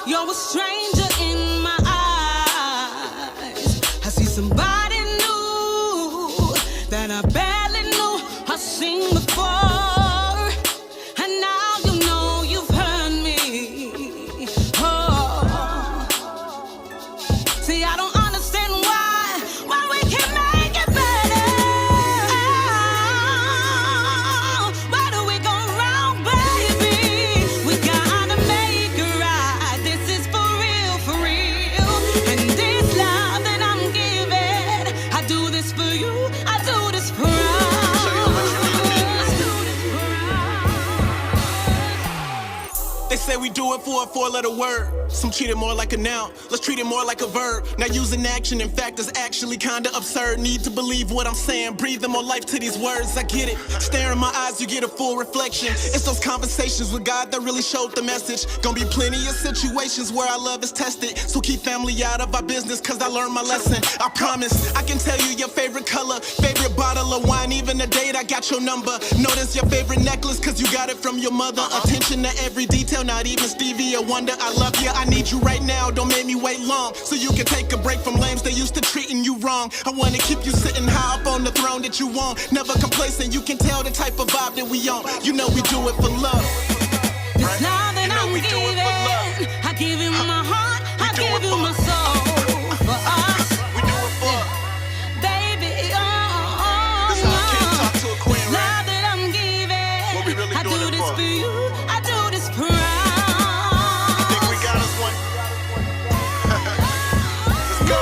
You're a stranger in my eyes. I see somebody new that I barely knew I've seen before. And now you know you've hurt me. Oh. See, I don't understand why we can't make it better. Why do we go wrong, baby? We gotta make it right. This is for real, for real. And this love that I'm giving, I do this for you, I do this for us. They say we do it for a four-letter word. Some treat it more like a noun. Let's treat it more like a verb. Now using action, in fact, is actually kinda absurd. Need to believe what I'm saying. Breathing more life to these words. I get it. Stare in my eyes, you get a full reflection. It's those conversations with God that really showed the message. Gonna be plenty of situations where our love is tested. So keep family out of our business, cause I learned my lesson. I promise, I can tell you your favorite color, favorite bottle of wine, even the date I got your number. Notice your favorite necklace, cause you got it from your mother. Attention to every detail, not even Stevie or Wonder. I love you, I need you right now, don't make me wait long. So you can take a break from lames that used to treating you wrong. I wanna keep you sitting high up on the throne that you want. Never complacent, you can tell the type of vibe that we on. You know we do it for love. This love that I'm giving, I give you my heart, I give you my soul. For us, We do it for baby, This is how I can't talk to a queen, right? love that I'm giving, What we really I doing do it this for? for you, I do this for us. Think we got us one? Let's go.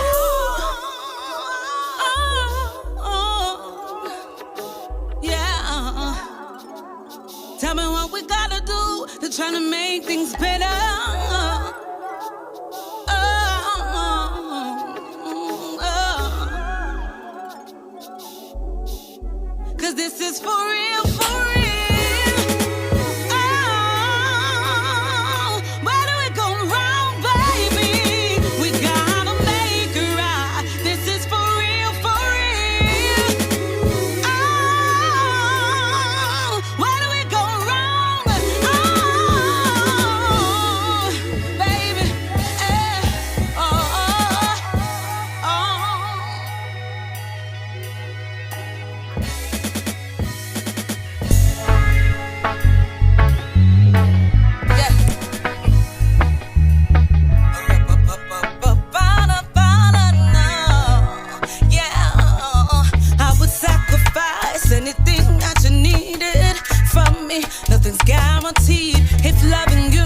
Yeah. Tell me what we gotta do to try to make things better. Cause this is for real, for real. Where do we go wrong, baby? We gotta make it right. This is for real, for real. Where do we go wrong? Baby. I would sacrifice anything that you needed from me. Nothing's guaranteed. If loving you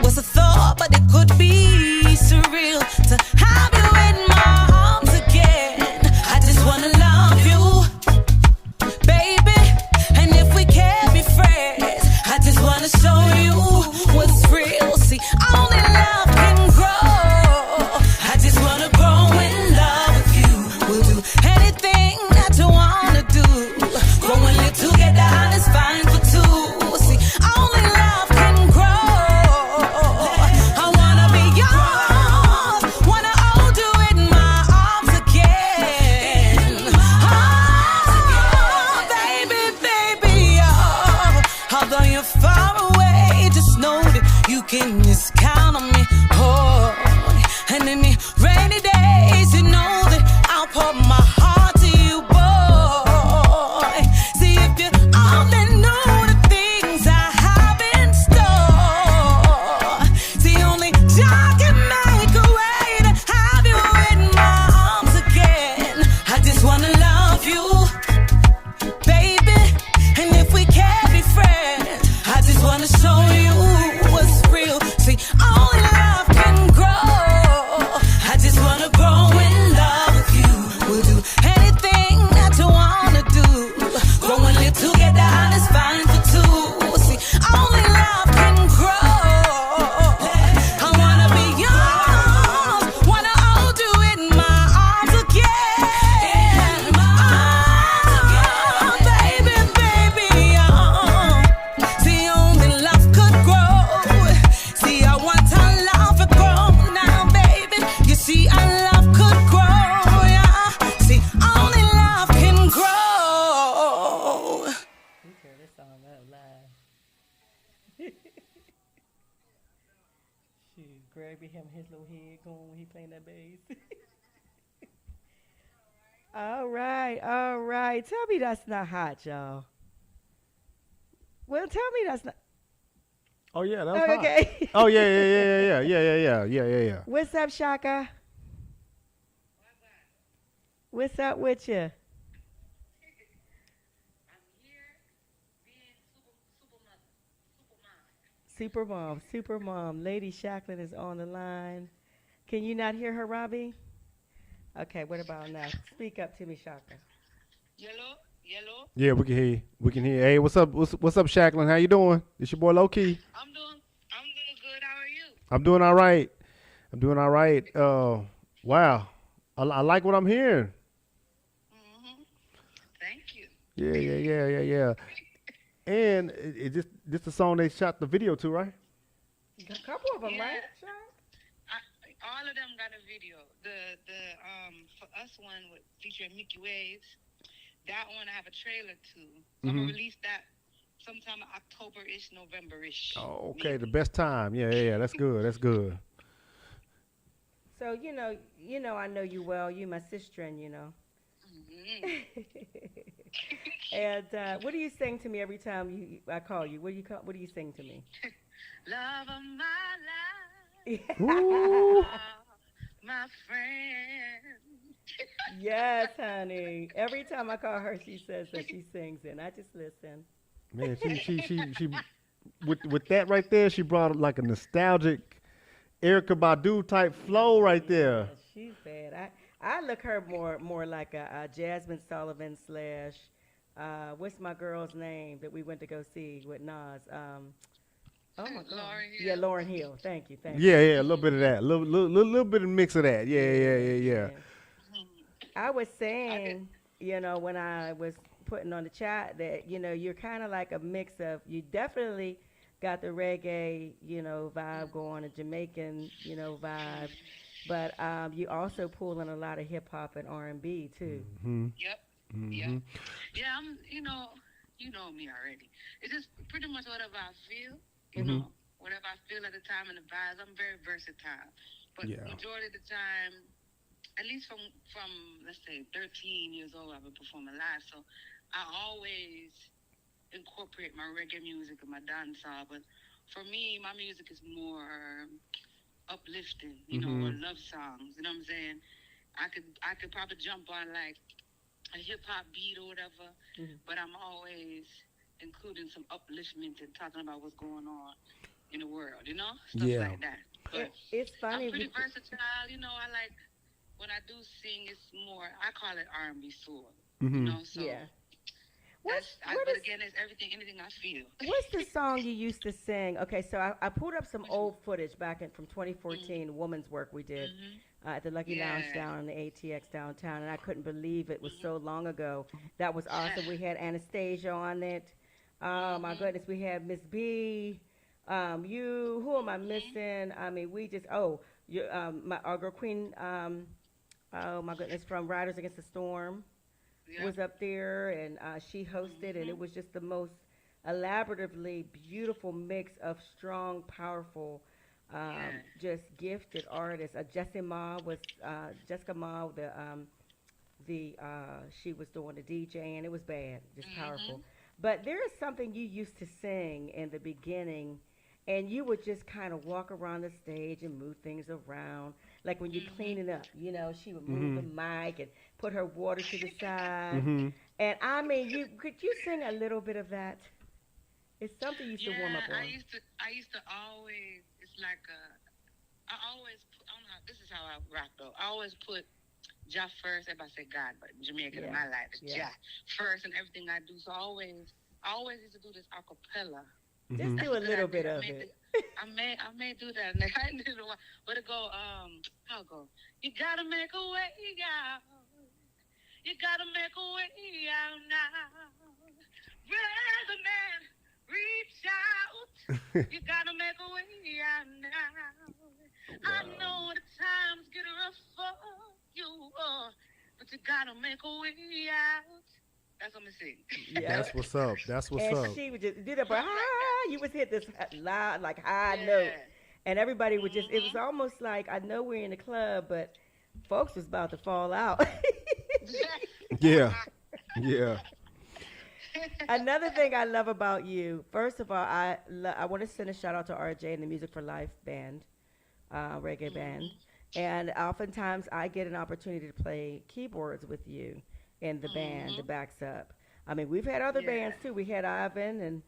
was a thought, but it could be surreal to have you in my arms again. I just wanna love you, baby. And if we can't be friends, I just wanna show you what's real. See, only love can grow. I just wanna grow in love with you. We'll do anything that you wanna do. Growing lit together, and it's fine for two. See, only love can grow. I wanna be yours, wanna hold you in my arms again. Oh, baby, baby, oh. Although you're far away, just know that you can just count on me. Oh, and in the rainy days, you know that I'll pour my heart to you, boy. See, if you only knew the things I have in store. See, only God can make a way to have you in my arms again. I just wanna love you, baby. And if we can't be friends, I just wanna show you what's real. See, only love can grow. I just wanna grow in love with you. We'll do be having his little head going when he playing that bass. All right, all right. Tell me that's not hot, y'all. Well, tell me that's not. Oh yeah, that's Oh, hot. okay. Oh yeah. What's up, Shaka? What's up with you? Super mom. Lady SHACKLIN is on the line. Can you not hear her, Robbie? Okay, what about now? Speak up to me, Shaka. Yellow. Yeah, we can hear you. We can hear you. Hey, what's up? What's up, SHACKLIN? How you doing? It's your boy LoKey. I'm doing good. How are you? I'm doing all right. Wow. I like what I'm hearing. Thank you. Yeah. And this the song they shot the video to, right? A couple of them, right? All of them got a video. The For Us one with featuring Mickey Waves. That one I have a trailer to. So I'm gonna release that sometime October-ish, November-ish. Oh, okay. The best time. Yeah. That's good. So you know, I know you well. You my sister, and you know. And what do you sing to me every time I call you? What do you sing to me? Love of my life. Ooh. My friend. Yes, honey. Every time I call her, she says that she sings it. And I just listen. Man, she with that right there, she brought like a nostalgic Erykah Badu type flow right there. Yeah, she's bad. I look her more like a Jasmine Sullivan / what's my girl's name that we went to go see with Nas? Oh my God. Yeah, Lauryn Hill. Thank you. Yeah, a little bit of that. Little bit of mix of that. Yeah. I was saying, when I was putting on the chat that, you're kind of like a mix of, you definitely got the reggae, vibe going, a Jamaican, vibe, but you also pull in a lot of hip hop and R&B too. Mm-hmm. Yep. Mm-hmm. Yeah, I'm, you know me already. It's just pretty much whatever I feel, whatever I feel at the time and the vibes. I'm very versatile. But majority of the time, at least from let's say 13 years old, I've been performing live. So I always incorporate my reggae music and my dancehall. But for me, my music is more uplifting, or love songs. You know what I'm saying? I could probably jump on like a hip hop beat or whatever, but I'm always including some upliftment and talking about what's going on in the world, stuff like that. But it's funny. I'm pretty versatile, I like when I do sing. It's more, I call it R&B soul, So yeah. But again, it's anything I feel. What's the song you used to sing? Okay, so I pulled up some old footage back from 2014, woman's work we did at the Lucky Lounge down in the ATX downtown, and I couldn't believe it was so long ago. That was awesome. We had Anastasia on it. My goodness, we had Miss B. Who am I missing? I mean, we just, our girl Queen, oh my goodness, from Riders Against the Storm. Was up there, and she hosted, and it was just the most elaboratively beautiful mix of strong, powerful, just gifted artists. Jessica Ma, she was doing the DJ, and it was bad, just powerful. But there is something you used to sing in the beginning, and you would just kind of walk around the stage and move things around. Like when you're cleaning up, she would move the mic and put her water to the side. And I mean, could you sing a little bit of that? It's something you used to warm up on. I used to always, it's like I always put, I don't know, this is how I rock though. I always put Jah first. Everybody say God, but in Jamaica in my life, it's Jah first and everything I do. So I always used to do this a cappella. Just do a little bit of it. I may do that. I didn't know, but it go, how it go? You gotta make a way out. You gotta make a way out now. Rather man, reach out. You gotta make a way out now. Wow. I know the times get rough for you, but you gotta make a way out. That's what I'm saying. Yeah. That's what's up. And she would just do that, but you would hit this loud, like high note. and everybody would just. It was almost like I know we're in the club, but folks was about to fall out. Yeah, yeah. Another thing I love about you, first of all, I want to send a shout out to RJ and the Music for Life band, reggae band, and oftentimes I get an opportunity to play keyboards with you in the band that backs up. I mean, we've had other bands too. We had Ivan and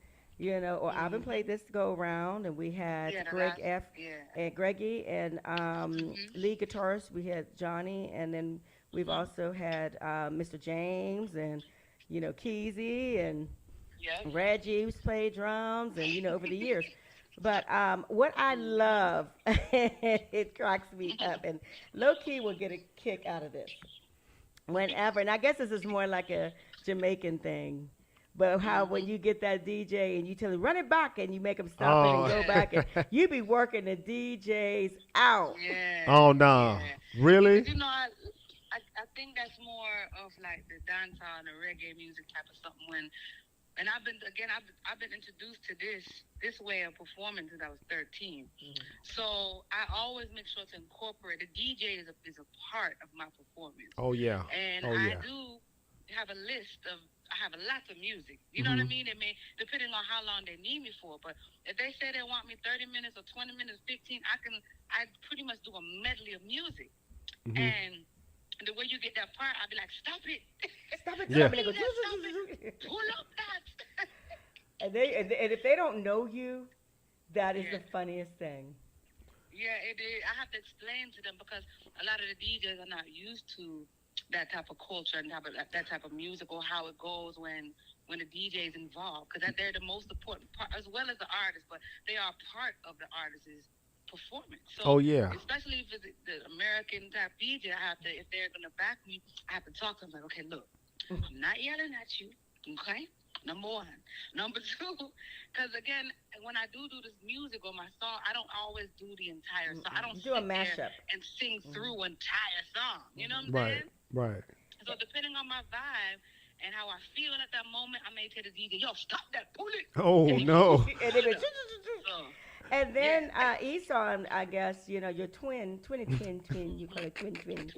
Ivan played this go around, and we had Greg and Greggy and lead guitarist. We had Johnny, and then we've also had Mr. James and Keezy and Reggie who's played drums and over the years. But what I love, it cracks me up, and LoKey will get a kick out of this whenever. And I guess this is more like a Jamaican thing. But how when you get that DJ and you tell him, run it back, and you make him stop it and go back, and you be working the DJs out. Yeah. Oh, no. Yeah. Really? Because, I think that's more of like the dancehall and the reggae music type of something. And I've been introduced to this way of performing since I was 13. So I always make sure to incorporate the DJ is a part of my performance. Oh yeah. And I do have a list of. I have a lot of music. You know what I mean? It may, depending on how long they need me for. But if they say they want me 30 minutes or 20 minutes, 15, I pretty much do a medley of music. And the way you get that part, I'll be like, stop it. Stop it. Yeah. Stop it. Pull up that. And if they don't know you, that is the funniest thing. Yeah, it is. I have to explain to them because a lot of the DJs are not used to that type of culture and that type of music, or how it goes when the DJ is involved, because they're the most important part, as well as the artist, but they are part of the artist's performance. So, especially if it's the American type DJ, if they're going to back me, I have to talk to them like, okay, look, I'm not yelling at you, okay? Number one. Number two, because again, when I do this music or my song, I don't always do the entire song. I don't do a mashup and sing through an entire song. You know what I'm saying? Right. So depending on my vibe and how I feel at that moment, I may tell the DJ, yo, stop that, pull it. Oh, no. And then Esau, I guess, your twin, you call it twin.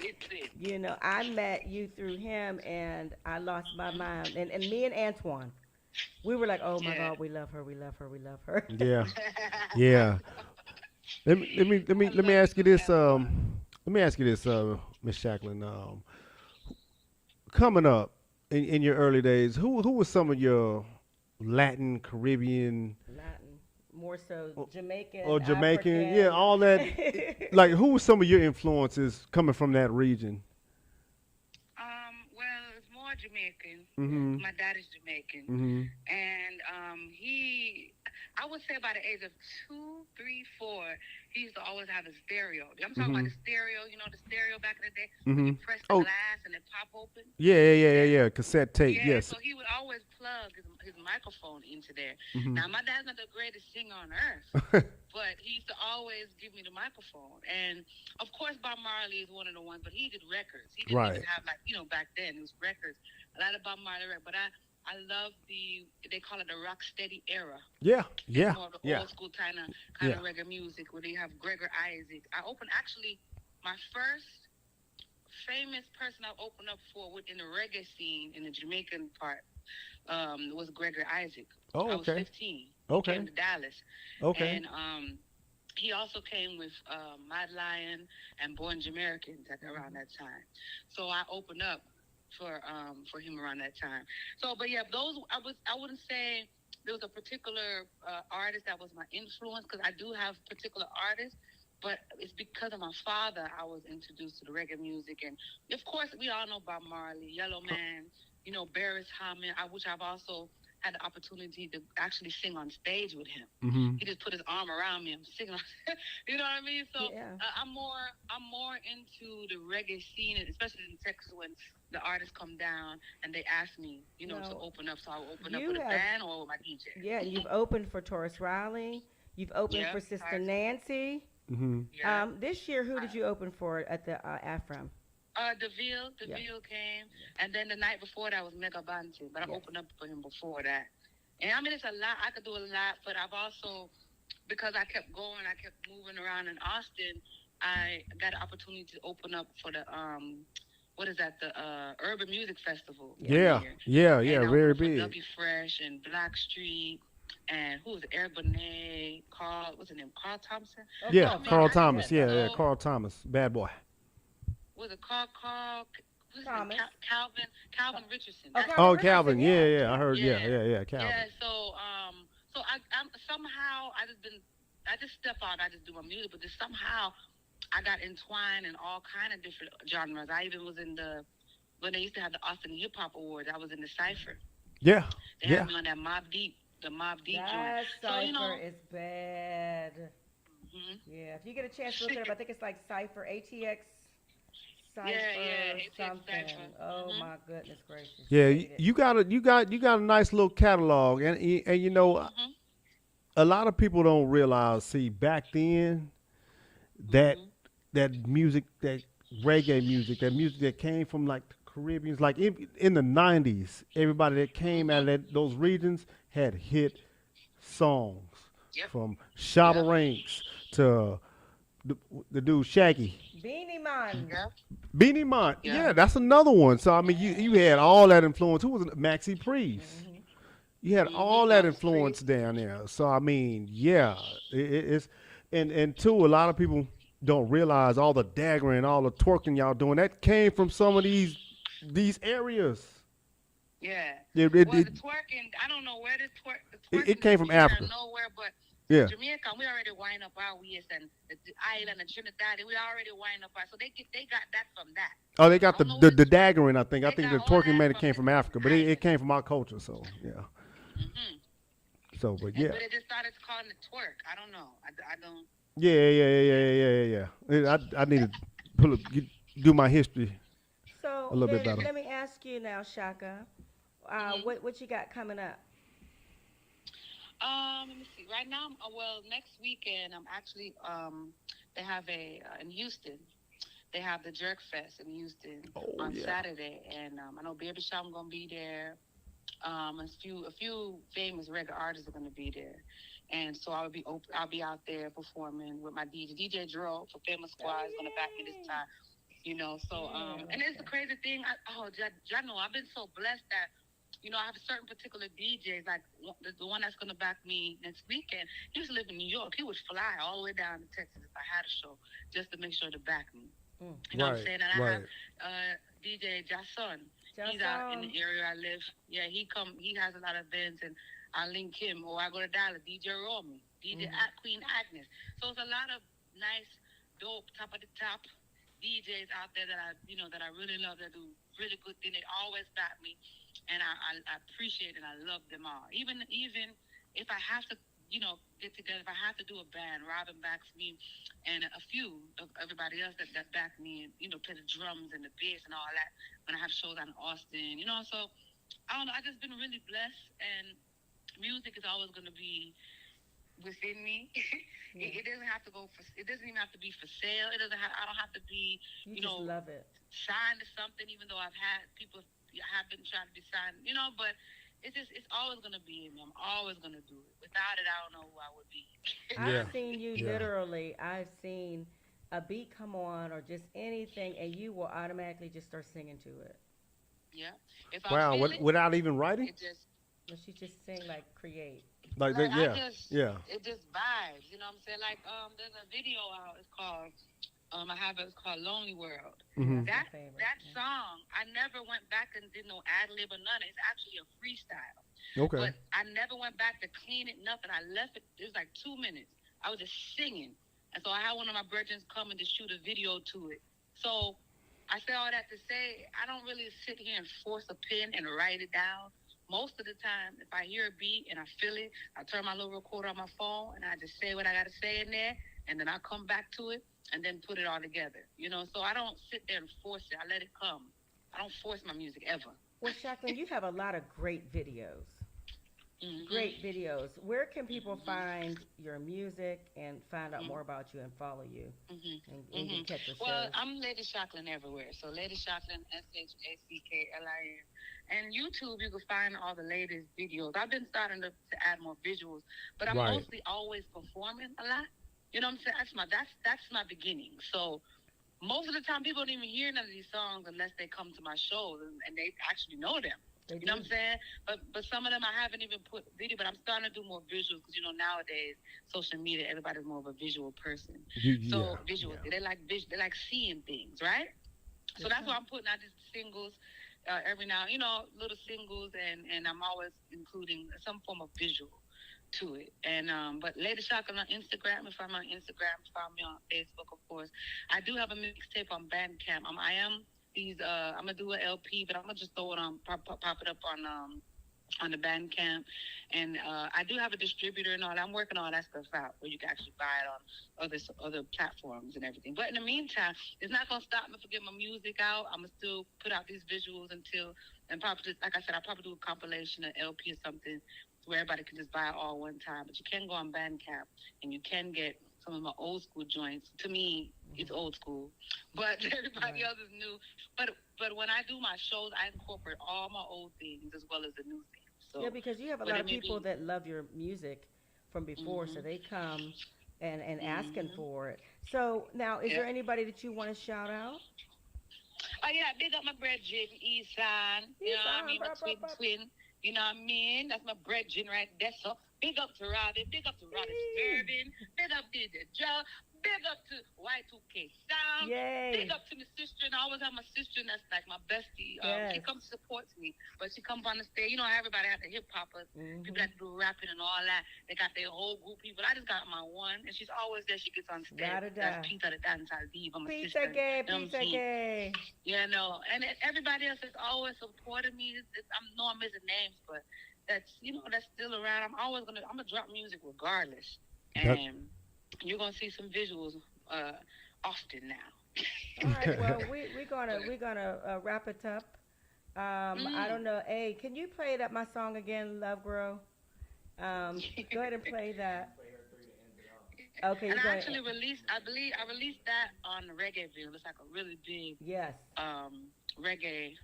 I met you through him, and I lost my mind. And me and Antoine, we were like, oh my God, we love her. Yeah, yeah. Let me ask you this. Miss SHACKLIN. Coming up in your early days, who was some of your Latin, Caribbean? More so Jamaican. Or Jamaican, African. yeah, all that. Like, who were some of your influences coming from that region? Well, it's more Jamaican. My dad is Jamaican. And I would say by the age of 2, 3, 4, he used to always have a stereo. I'm talking about the stereo, the stereo back in the day. When you press the glass and it pop open. Yeah. Cassette tape, yes. So he would always plug his microphone into there. Now, my dad's not the greatest singer on earth, but he used to always give me the microphone. And, of course, Bob Marley is one of the ones, but he did records. He didn't even have, back then, it was records. A lot of Bob Marley records. But I love they call it the rock steady era. Yeah. More of the old school kind of reggae music where they have Gregor Isaac. Actually, my first famous person I opened up for in the reggae scene in the Jamaican part was Gregor Isaac. Oh, okay. I was 15. Okay. He came to Dallas. Okay. And he also came with Mad Lion and Born Jamaicans around that time. So I opened up for him around that time. So, but yeah, those I wouldn't say there was a particular artist that was my influence, because I do have particular artists, but it's because of my father I was introduced to the reggae music. And of course, we all know Bob Marley, Yellow Man, Barris Hammond, which I've also had the opportunity to actually sing on stage with him. He just put his arm around me. I'm singing, you know what I mean? So I'm more into the reggae scene, especially in Texas, when the artists come down and they ask me, to open up. So I open up with a band or with my DJ. Yeah, you've opened for Taurus Riley. You've opened for Sister Nancy. This year, who did you open for at the AFRAM? DeVille came, and then the night before that was Mega Bantu, but I opened up for him before that. And I mean, it's a lot. I could do a lot, but I've also because I kept going, I kept moving around in Austin, I got an opportunity to open up for the what is that? The Urban Music Festival. Yeah, and very big. W Fresh and Blackstreet, and who was it? Eric Benet, Carl, what's his name? Carl Thompson. Yeah, Carl Thomas. Yeah, Carl Thomas, bad boy. Was it Carl? Thomas. Calvin Richardson. Calvin. Yeah. I heard. Yeah, Calvin. Yeah. So I'm somehow I just step out. I just do my music, but just somehow I got entwined in all kind of different genres. I even was in when they used to have the Austin Hip Hop Awards. I was in the Cypher. Yeah. They had me on that Mobb Deep joint. That Cypher so, is bad. Mm-hmm. Yeah, if you get a chance to look it up, I think it's like Cypher, ATX Cypher, something. Oh my goodness gracious. Yeah, you got a nice little catalog, and you know, a lot of people don't realize. See, back then, that music, that reggae music, that music that came from like the Caribbeans, like in the 90s, everybody that came out of those regions had hit songs. Yep. From Shabba Ranks to the dude Shaggy. Beanie Man. Yeah, that's another one. So I mean, you had all that influence. Who was it? Maxi Priest. You had all that influence down there. So I mean, yeah, it's and two, a lot of people don't realize all the daggering, all the twerking y'all doing. That came from some of these areas. Yeah. The twerking, I don't know where the twerking. It came from Africa. Nowhere, but yeah. Jamaica, we already wind up our waist, and the island of Trinidad, we already wind up our. So they got that from that. Oh, they got the daggering. I think the twerking man came from Africa, but it came from our culture. So yeah. Mm-hmm. So, but yeah. But it just started calling it twerk. I don't know. I don't. Yeah. I need to do my history a little bit better. Let me ask you now, Shaka. What you got coming up? Let me see. Right now, next weekend, I'm actually they have in Houston. They have the Jerk Fest in Houston on Saturday, and I know Baby Shaw, I'm gonna be there. A few famous reggae artists are gonna be there, and so I'll be out there performing with my DJ Dro for Famous Squad is gonna back me this time. You know, so and it's the crazy thing. Jano, I've been so blessed that. You know, I have certain particular DJs, like the one that's going to back me next weekend. He used to live in New York. He would fly all the way down to Texas if I had a show just to make sure to back me. You know what I'm saying? And I have DJ Jason. He's out in the area I live. Yeah, he has a lot of events, and I link him. Or I go to Dallas, DJ Romy, DJ Queen Agnes. So it's a lot of nice, dope, top of the top DJs out there that I really love, that do really good things. They always back me. And I appreciate and I love them all. Even if I have to, get together, if I have to do a band, Robyn backs me, and a few of everybody else that back me, and play the drums and the bass and all that when I have shows out in Austin. So I don't know. I just been really blessed, and music is always going to be within me. It doesn't have to go for. It doesn't even have to be for sale. I don't have to be. You just love it. Signed to something, even though I've had people. I have been trying to be signed, but it's always going to be in me. I'm always going to do it. Without it, I don't know who I would be. I've seen you literally. I've seen a beat come on or just anything, and you will automatically just start singing to it. Yeah. Wow, without even writing? She just sing, like, create. Like that, It just vibes, you know what I'm saying? Like, there's a video out, it's called... it's called Lonely World. Mm-hmm. That song, I never went back and did no ad lib or none. It's actually a freestyle. Okay. But I never went back to clean it, nothing. I left it. It was like 2 minutes. I was just singing. And so I had one of my virgins coming to shoot a video to it. So I say all that to say, I don't really sit here and force a pen and write it down. Most of the time, if I hear a beat and I feel it, I turn my little recorder on my phone and I just say what I got to say in there. And then I come back to it and then put it all together. So I don't sit there and force it. I let it come. I don't force my music ever. Well, SHACKLIN, you have a lot of great videos. great videos. Where can people find your music and find out more about you and follow you? And catch your Well, shows? I'm Lady SHACKLIN everywhere. So Lady SHACKLIN, SHACKLIN. And YouTube, you can find all the latest videos. I've been starting to add more visuals, but I'm mostly always performing a lot. You know what I'm saying? That's my beginning. So most of the time, people don't even hear none of these songs unless they come to my shows and they actually know them. You know what I'm saying? But some of them I haven't even put video, but I'm starting to do more visuals because, nowadays, social media, everybody's more of a visual person. Visuals, they like seeing things, right? So that's why I'm putting out these singles every now, little singles, and I'm always including some form of visual to it. And but Lady SHACKLIN on Instagram. If I'm on Instagram, follow me on Facebook, of course. I do have a mixtape on Bandcamp. I'm gonna do an LP, but I'm gonna just throw it on, pop it up on the Bandcamp, and I do have a distributor and all that. I'm working all that stuff out where you can actually buy it on other platforms and everything. But in the meantime, it's not gonna stop me from getting my music out. I'm gonna still put out these visuals and probably, like I said, I'll probably do a compilation, an LP or something, where everybody can just buy it all one time. But you can go on Bandcamp and you can get some of my old school joints. To me, it's old school, but everybody else is new. But when I do my shows, I incorporate all my old things as well as the new things. So, yeah, because you have a lot of people that love your music from before, so they come and asking for it. So now, is there anybody that you want to shout out? Oh yeah, big up my brethren, Esan. You know what I mean? My twin. You know what I mean? That's my brethren right there. So big up to Robyn. Big up to Robyn Sterling. Big up to the Joe. Big up to Y2K Sound. Yay. Big up to my sister. And I always have my sister, and that's like my bestie. She comes to support me, but she comes on the stage. You know how everybody has the hip hoppers, people that do rapping and all that. They got their whole group of people. I just got my one, and she's always there. She gets on stage. That's Peter the Dance Diva, my sister. Pizza gay. Yeah, no. And everybody else has always supported me. I know I'm missing names, but that's still around. I'm gonna drop music regardless, and you're gonna see some visuals often now. All right, well, we're gonna wrap it up. I don't know. Hey, can you play my song again, Love Grow? Go ahead and play that. Okay. And I actually released that on Reggaeville. It's like a really big reggae,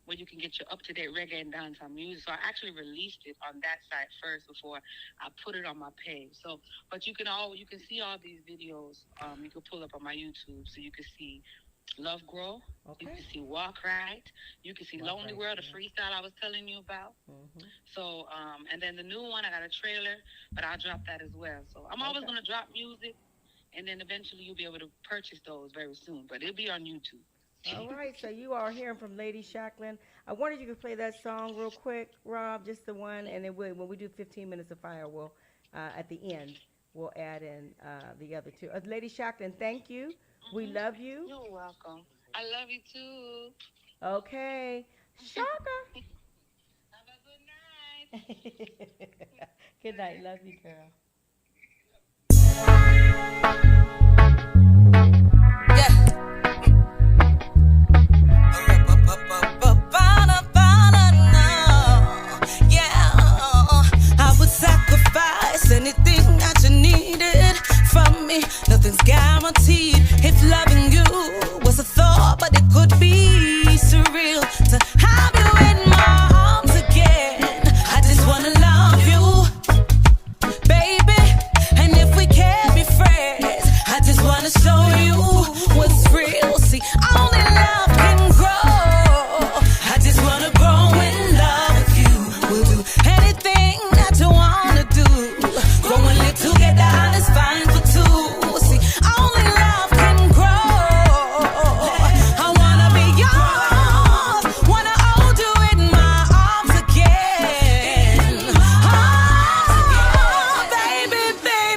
where you can get your up-to-date reggae and dancehall music. So I actually released it on that site first before I put it on my page. So, but you can see all these videos. You can pull up on my YouTube, so you can see Love Grow. You can see Walk Right. You can see Lonely World, the freestyle I was telling you about. So, and then the new one, I got a trailer, but I'll drop that as well. So I'm always going to drop music, and then eventually you'll be able to purchase those very soon. But it'll be on YouTube. All right, so you are hearing from Lady SHACKLIN. I wondered if you could play that song real quick, Rob, just the one, and then when we do 15 minutes of fire, we'll at the end we'll add in the other two. Lady SHACKLIN, thank you. We love you. You're welcome. I love you too. Okay, Shaka. Have a good night. Good night. Love you, girl. Anything that you needed from me, nothing's guaranteed. If loving you was a thought, but it could be surreal to have you in my arms again. I just wanna love you, baby. And if we can't be friends, I just wanna show you what's real. See, only love can grow. I just wanna grow in love with you. We'll do anything that you wanna do. Growing live together, and it's fine for two. See, only love can grow. I wanna be yours, wanna hold you in my arms again. Oh,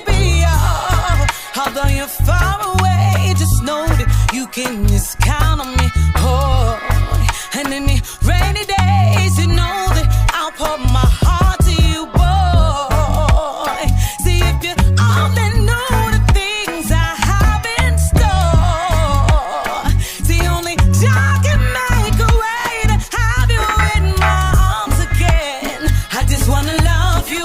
baby, oh. Although you're far away, just know that you can just count on me. Oh, and in the rainy days, you know that I'll pour my heart to you, boy. See, if you only knew the things I have in store. See, only God can make a way to have you in my arms again. I just wanna love you,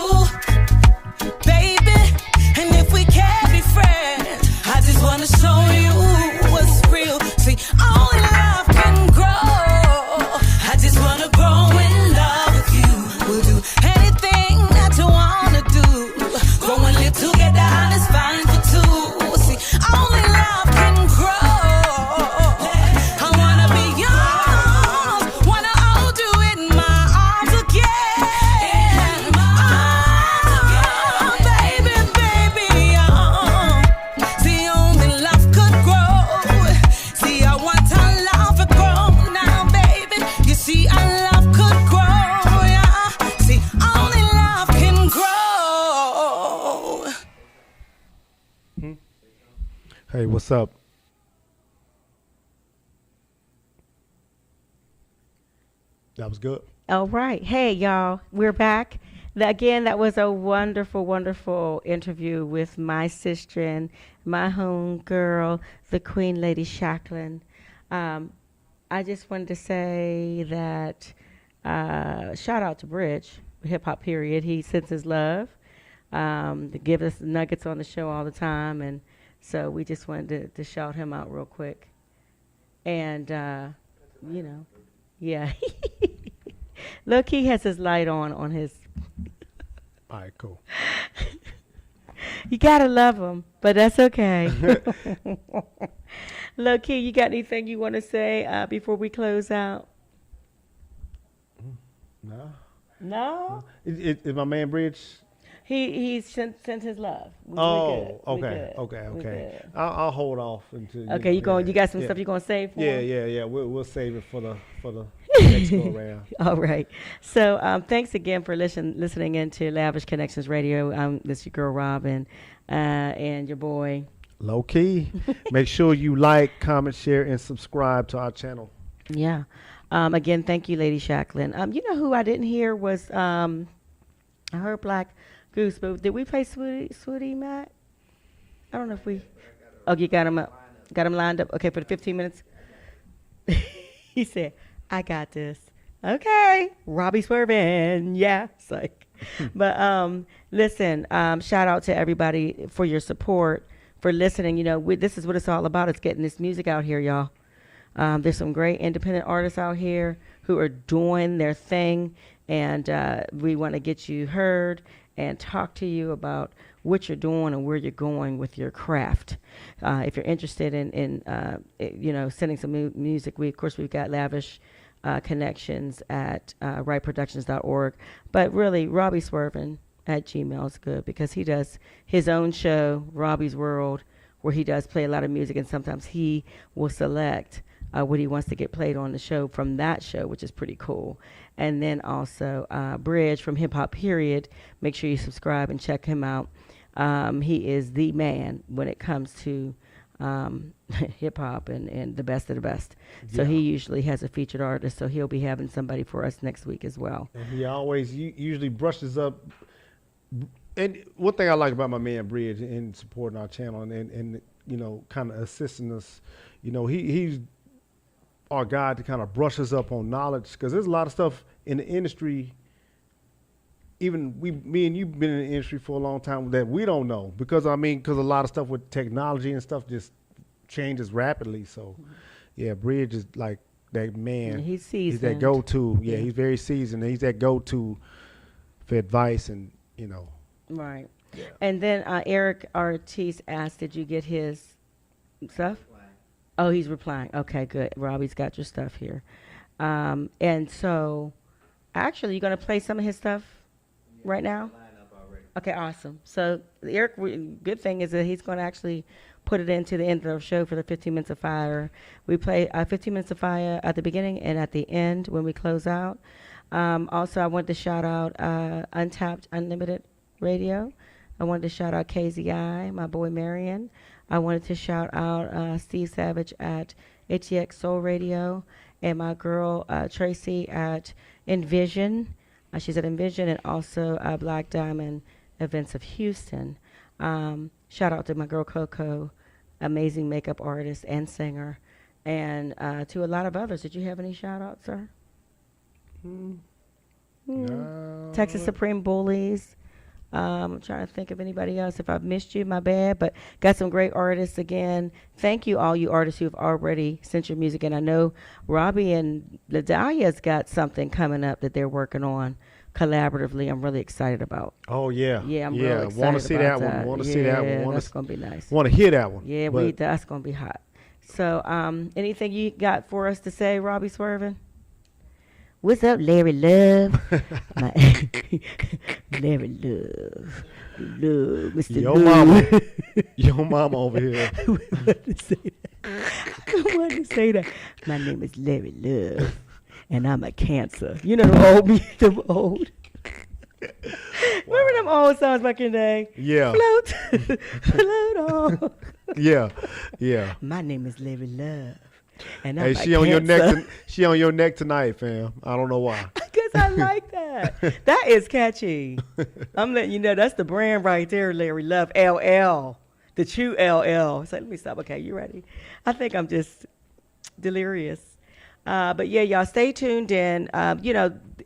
What's up? That was good. All right. Hey, y'all. We're back. Again, that was a wonderful, wonderful interview with my sister and my home girl, the Queen Lady SHACKLIN. I just wanted to say that shout out to Bridge, Hip Hop Period. He sends his love to give us nuggets on the show all the time. And so we just wanted to shout him out real quick. And, you know, yeah. LoKey has his light on his. All right, cool. You gotta love him, but that's okay. LoKey, you got anything you want to say before we close out? No. No? Is my man Bridge? He sent his love. Okay. I'll hold off until. Okay, you got some stuff you're gonna save for him? Yeah. We'll save it for the next go around. All right. So thanks again for listening into Lavish Connections Radio. This is your girl Robyn and your boy LoKey. Make sure you like, comment, share, and subscribe to our channel. Yeah. Again, thank you, Lady SHACKLIN. You know who I didn't hear was I heard Black Goose, but did we play Swooty Matt? I don't know if we. Oh, you got him lined up. Okay, for the 15 minutes. He said, "I got this." Okay, Robbie swerving. Yeah, it's like. But listen, shout out to everybody for your support, for listening. You know, this is what it's all about. It's getting this music out here, y'all. There's some great independent artists out here who are doing their thing, and we want to get you heard and talk to you about what you're doing and where you're going with your craft. If you're interested in sending some music, we've got Lavish Connections at rightproductions.org. But really, Robbie Swervin at Gmail is good because he does his own show, Robbie's World, where he does play a lot of music, and sometimes he will select what he wants to get played on the show from that show, which is pretty cool. And then also Bridge from Hip Hop Period. Make sure you subscribe and check him out. He is the man when it comes to hip hop and the best of the best. So he usually has a featured artist, so he'll be having somebody for us next week as well. And he always usually brushes up. And one thing I like about my man Bridge in supporting our channel and you know, kind of assisting us, you know, he's our guy to kind of brush us up on knowledge, because there's a lot of stuff in the industry. Even me and you've been in the industry for a long time that we don't know, because a lot of stuff with technology and stuff just changes rapidly. So, yeah, Bridge is like that man. Yeah, he's seasoned. He's that go-to. Yeah, he's very seasoned. He's that go-to for advice and, you know. Right. Yeah. And then Eric Ortiz asked, did you get his stuff? Oh, he's replying. Okay, good. Robbie's got your stuff here. And so, actually, you're going to play some of his stuff right now? Okay, awesome. So, Eric, good thing is that he's going to actually put it into the end of the show for the 15 Minutes of Fire. We play 15 Minutes of Fire at the beginning and at the end when we close out. Also, I wanted to shout out Untapped Unlimited Radio. I wanted to shout out KZI, my boy Marion. I wanted to shout out Steve Savage at ATX Soul Radio, and my girl Tracy at Envision. She's at Envision, and also Black Diamond Events of Houston. Shout out to my girl Coco, amazing makeup artist and singer, and to a lot of others. Did you have any shout outs, sir? No. Texas Supreme Bullies. I'm trying to think of anybody else. If I've missed you, my bad. But got some great artists again. Thank you, all you artists who have already sent your music. And I know Robbie and LaDalia's got something coming up that they're working on collaboratively. I'm really excited about. Oh, yeah. Yeah, I'm really excited Want to see about that one. Want to see that one. That's going to be nice. Want to hear that one. Yeah, that's going to be hot. So anything you got for us to say, Robbie Swervin? What's up, Larry Love? Larry Love, Mr. Your mama over here. I wanted to say that. My name is Larry Love, and I'm a Cancer. You know the old. Remember them old songs back in the day? Yeah. Float, float on. Yeah. My name is Larry Love. And hey, I'm she on your neck. She on your neck tonight, fam. I don't know why. Because I like that. That is catchy. I'm letting you know that's the brand right there, Larry Love. LL, the true LL. So let me stop. Okay, you ready? I think I'm just delirious. But yeah, y'all stay tuned in. I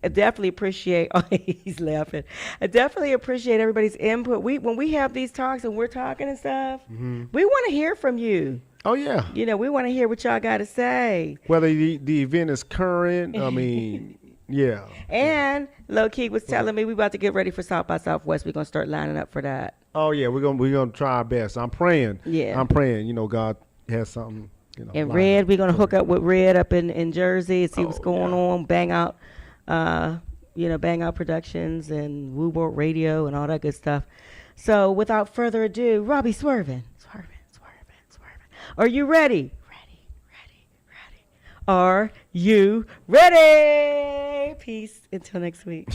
definitely appreciate. Oh, he's laughing. I definitely appreciate everybody's input. When we have these talks and we're talking and stuff, we want to hear from you. Oh yeah. We want to hear what y'all got to say. Whether the event is current, I mean, yeah. And LoKey was telling me we about to get ready for South by Southwest. We're gonna start lining up for that. Oh yeah, we're gonna try our best. I'm praying. Yeah. I'm praying. God has something. And Red, we're gonna hook up with Red up in Jersey and see what's going on. Bang out, Bang Out Productions and Wooboard Radio and all that good stuff. So without further ado, Robbie Swervin. Are you ready? Ready. Are you ready? Peace. Until next week.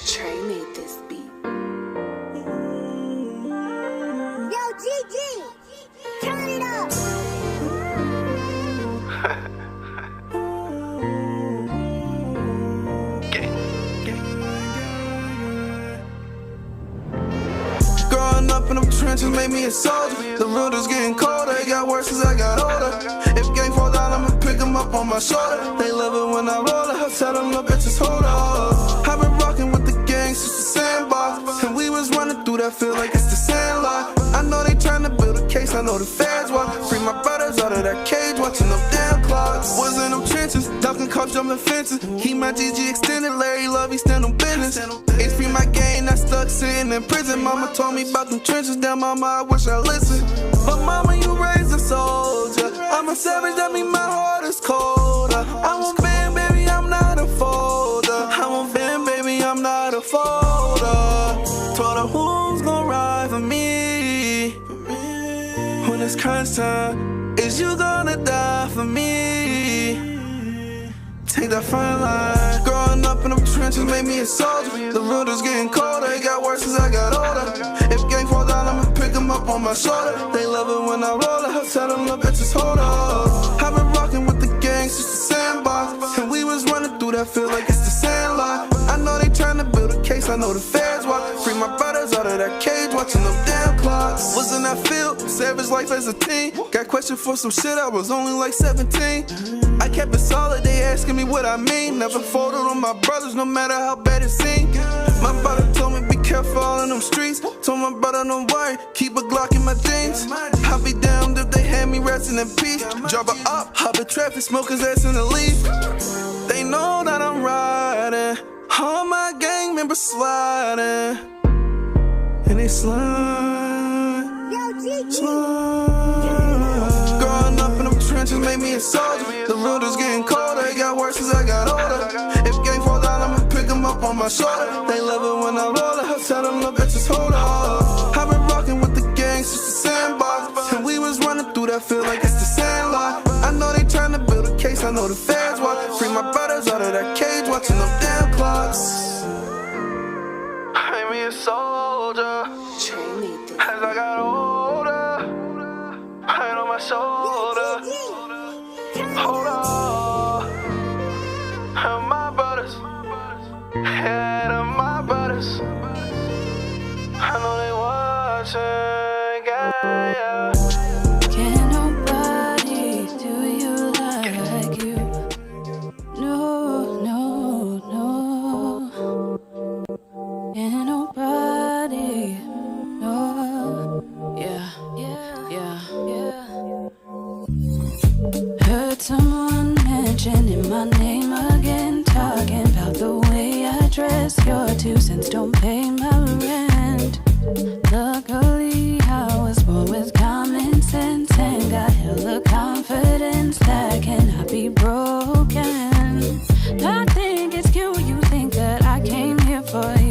Trey made this beat. Yo, GG! Turn it up! Growing up in them trenches made me a soldier. The road is getting colder, it got worse as I got older. If gang fall down, I'ma pick them up on my shoulder. They love it when I roll it, I tell them little bitches hold up. I've been rocking with the gang since the sandbox, and we was running through that feel like it's the sandlot. I know they tryna build a case, I know the feds want. Free my brothers out of that cage, watching them damn clocks. Was in them trenches, ducking cops, jumping fences. Keep my GG extended, Larry Love, he stand on business. HP my game, I stuck sitting in prison. Mama told me about them trenches, damn mama, I wish I listened. But mama, you raised a soldier. I'm a savage, that mean my heart is colder. I won't bend, baby, I'm not a folder. I won't bend, baby, I'm not a folder. Told her who's gonna ride for me when it's crunch time. Is you gonna die for me? Take that fine line. Growing up in them trenches made me a soldier. The road is getting colder, it got worse as I got older. If gang fall down, I'ma pick them up on my shoulder. They love it when I roll it, I tell them little bitches hold up. I've been rocking with the gang since the sandbox, and we was running through that feel like it's the sandlot. I know they tryna build a case, I know the feds want. Free my brothers out of that cage, watching them damn clocks. Was in that field, savage life as a teen. Got questioned for some shit, I was only like 17. I kept it solid, they asking me what I mean. Never folded on my brothers, no matter how bad it seemed. My brother told me be careful all in them streets. Told my brother don't worry, keep a Glock in my jeans. I'll be damned if they had me resting in peace. Drop her up, hop in traffic, smoke his ass in the leaf. They know that I'm riding, all my gang members sliding, and they slide. Growing up in them trenches made me a soldier. The road is getting colder, it got worse as I got older. If gang fall down, I'ma pick them up on my shoulder. They love it when I roll it, I tell them little bitches hold up. I've been rocking with the gang since the sandbox, and we was running through that feel like it's the sandlot. I know they tryna build a case, I know the feds want. Free my brothers out of that cage, watching them damn clocks. Made me a soldier as I got older. Pain on my shoulder. Hold on. And my brothers, head of my brothers. I know they watching, yeah. Can't nobody do you like you. No, no, no. Can't nobody. No. Yeah, yeah, yeah. Heard someone mentioning my name again, talking about the way I dress. Your 2 cents don't pay my rent. Luckily, I was born with common sense and got hella confidence that cannot be broken. I think it's cute, you think that I came here for you.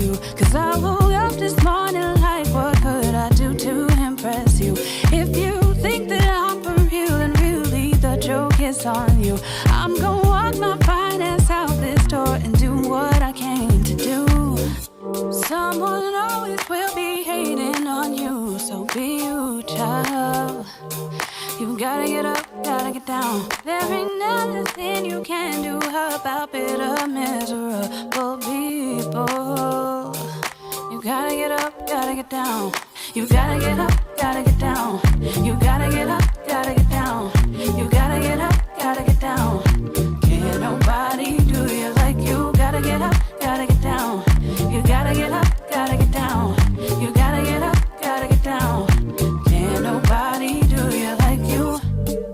you. I'm gonna walk my finest out this door and do what I came to do. Someone always will be hating on you, so be you, child. You gotta get up, gotta get down. There ain't nothing you can do about bitter, miserable people. You gotta get up, gotta get down. You gotta get up, gotta get down. You gotta get up, gotta get down. You gotta get up, gotta get down. Can't nobody do you like you. Gotta get up, gotta get down. You gotta get up, gotta get down. You gotta get up, gotta get down. Can't nobody do you like you.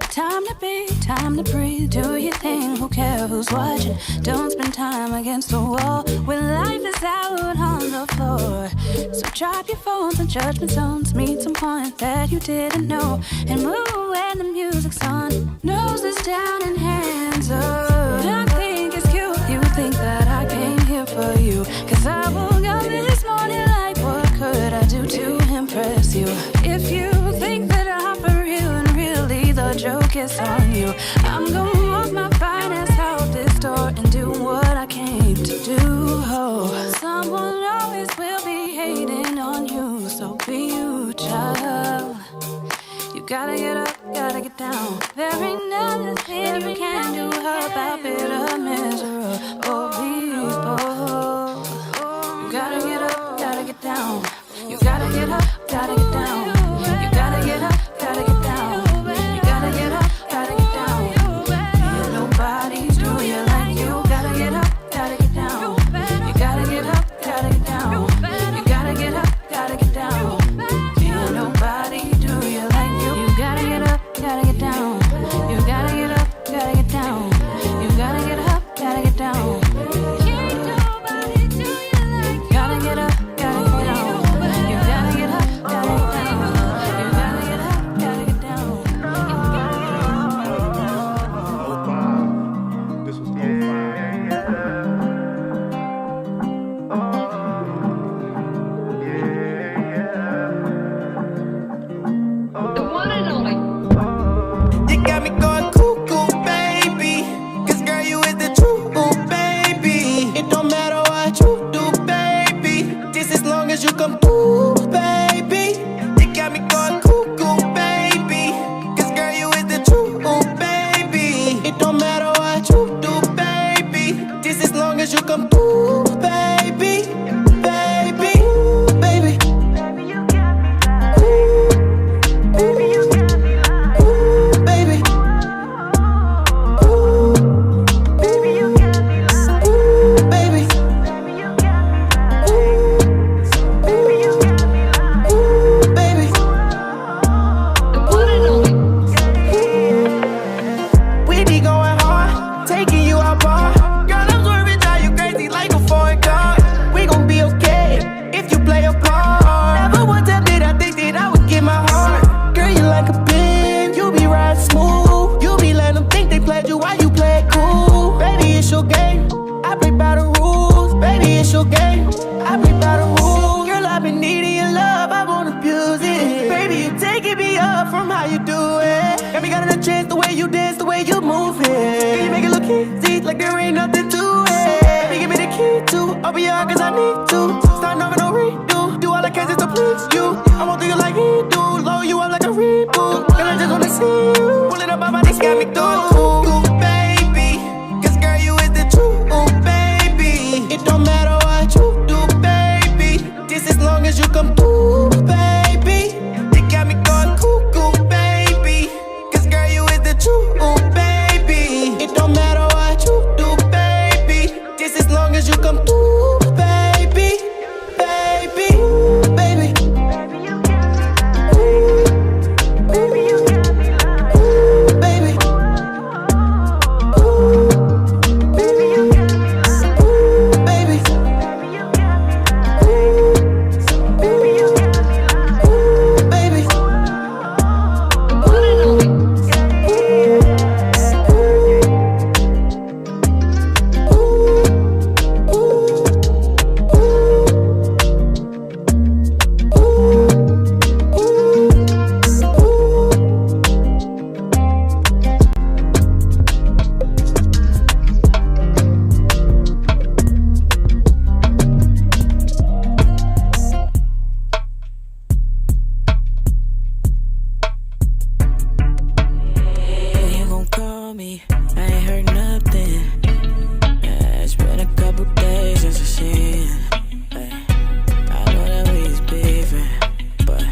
Time to be, time to breathe. Do your thing, who cares who's watching? Don't spend time against the wall when life is out on the floor. So drop your phones and judgment zones. Meet someone that you didn't know and move when the music's on. Noses down and hands up. I think it's cute. You think that I came here for you, 'cause I woke up this morning like, what could I do to impress you? If you think that I'm for real and really the joke is on you, I'm gonna walk my finest out this door and do what I came to do. Oh, someone always will be hating on you, so be you, child. You gotta get up, gotta get down. There ain't nothing you can do about bitter, miserable people. You gotta get up, gotta get down. You gotta get up, gotta get down. You gotta get up, gotta get down. You gotta get up, gotta get down. Can't nobody do you like you. Gotta get up, gotta get down. You gotta get up, gotta get down. You gotta get up, gotta get down. Can't nobody do you like you. You gotta get up, gotta get down. You gotta get up, gotta get down. You gotta get up, gotta get down. Can't nobody do you like you. Gotta get up, gotta get down. You gotta get up, gotta get down. You gotta get up, gotta get down. This was 05. The one and only. You got me going cuckoo, baby. 'Cause girl, you is the truth, baby. It don't matter what you do, baby. Just as long as you come through, baby. You got me going cuckoo, baby. 'Cause girl, you is the truth, baby. It don't matter what you do, baby. Just as long as you come through, baby. Baby, baby. Baby, you got me like, ooh, baby. Ooh, baby, you got me like, ooh, baby. Baby, you got me like, ooh, baby, you got me like, ooh, baby. The one and only. We be going hard, taking you out bar. Girl, I'm swerving, drive you crazy like a foreign car. We gon' be okay if you play a part. Never once did I think that I would get my heart. Girl, you like a pin, you be riding smooth. You be letting them think they played you while you play it cool. Baby, it's your game, I play by the rules. Baby, it's your game, I play by the rules. Girl, I've been needing your love, I won't abuse it. Baby, you taking me up from how you do it. Got me got a chance, the way you dance, the way you move it. Can you make it look easy, like there ain't nothing to it. Baby, give me the key to open your heart, 'cause I need to. Starting over, no redo. Do all I can just to please you. I won't do you like he do. Load you up like a reboot. Girl, I just wanna see you. Pull it up on my knees, got me through, baby. 'Cause girl, you is the truth, baby. It don't matter what you do, baby. Just as long as you come through, baby. You got me going cuckoo, baby. 'Cause girl, you is the truth, baby. It don't matter what you do, baby. Just as long as you come through, baby. Baby, baby. Ooh, baby, you got me like, ooh, baby. heard nothing. It's been a couple days since I seen you. I know that we was beefing, but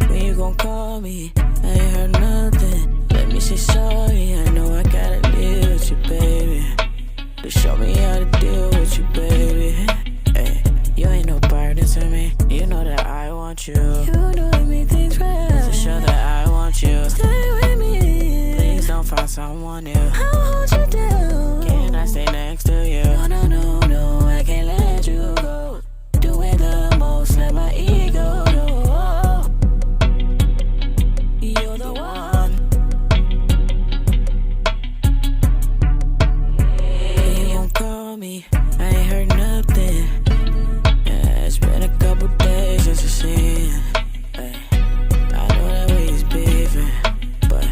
when you gon' call me? I ain't heard nothing. Let me say sorry. I know I gotta deal with you, baby. To show me how to deal with you, baby. Hey, you ain't no burden to me. You know that I want you. You know I make things right. To show that I want you. Stay with me. Please don't find someone new. I'll hold you down. Can I stay next to you? No, no, no, no. I can't let you go. Doing the most, let my ego know. You're the one. You won't call me. I ain't heard nothing. It's been a couple days since I seen you. I know that we was beefing, but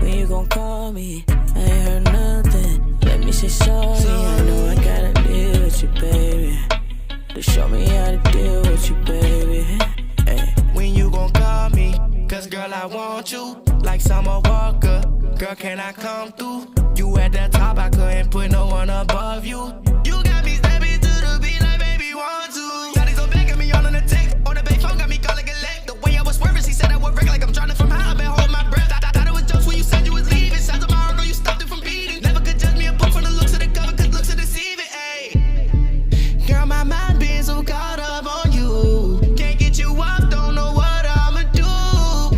when you gon' call me? I ain't heard nothing. Let me say sorry. I know I gotta deal with you, baby. To show me how to deal with you, baby. Hey. When you gon' call me? Cause girl, I want you like Summer Walker. Girl, can I come through? You at the top, I couldn't put no one above you. You got me stepping to the beat like baby want to. Got these on back at me all on the text. On the back phone, got me calling it late. The way I was swerving, she said I would wreck like I'm drowning from high. I been holding my breath. I thought it was jokes when you said you was leaving. Shots of my heart, girl, you stopped it from beating. Never could judge me a book from the looks of the cover, cause looks are deceiving, ayy. Girl, my mind been so caught up on you. Can't get you up, don't know what I'ma do.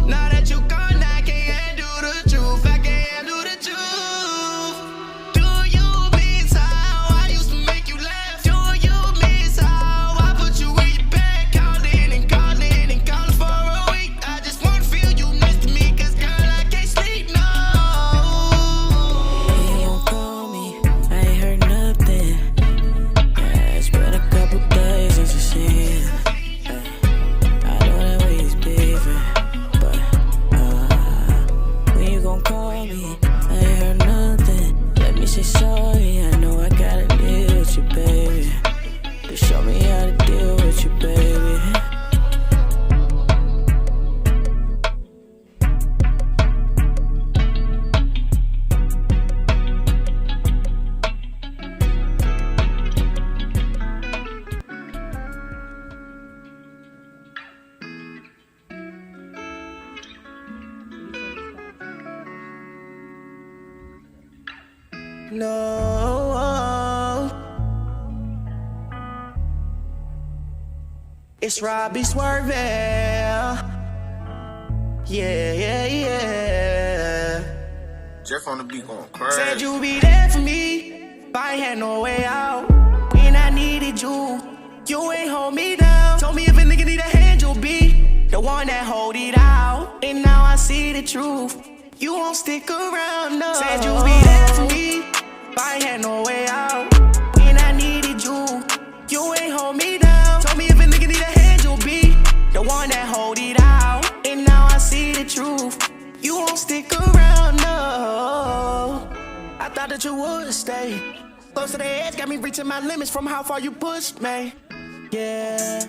Now that you gone, I can't handle the truth. I can't handle the truth. Do you miss how I used to make you laugh? Do you miss how I put you in your bed? Calling and calling and calling for a week. I just wanna feel you next to me, cause girl, I can't sleep, no. You won't call me. I ain't heard nothing. It's been a couple days since I seen you. I know that we was beefing, but when you gon' call me? I ain't heard nothing. Let me say sorry. I know I gotta deal with you, baby. To show me how to deal with you, baby. No, it's Robbie swerving. Yeah. Jeff on the beat going crazy. Said you be there for me, but I had no way out. When I needed you, you ain't hold me down. Told me if a nigga need a hand, you'll be the one that hold it out. And now I see the truth. You won't stick around, no. Said you be there for me, but I had no way out. When I needed you, you ain't hold me down. Told me if a nigga need a hand, you'll be the one that hold it out. And now I see the truth. You won't stick around, no. I thought that you would stay close to the edge, got me reaching my limits from how far you pushed me. Yeah.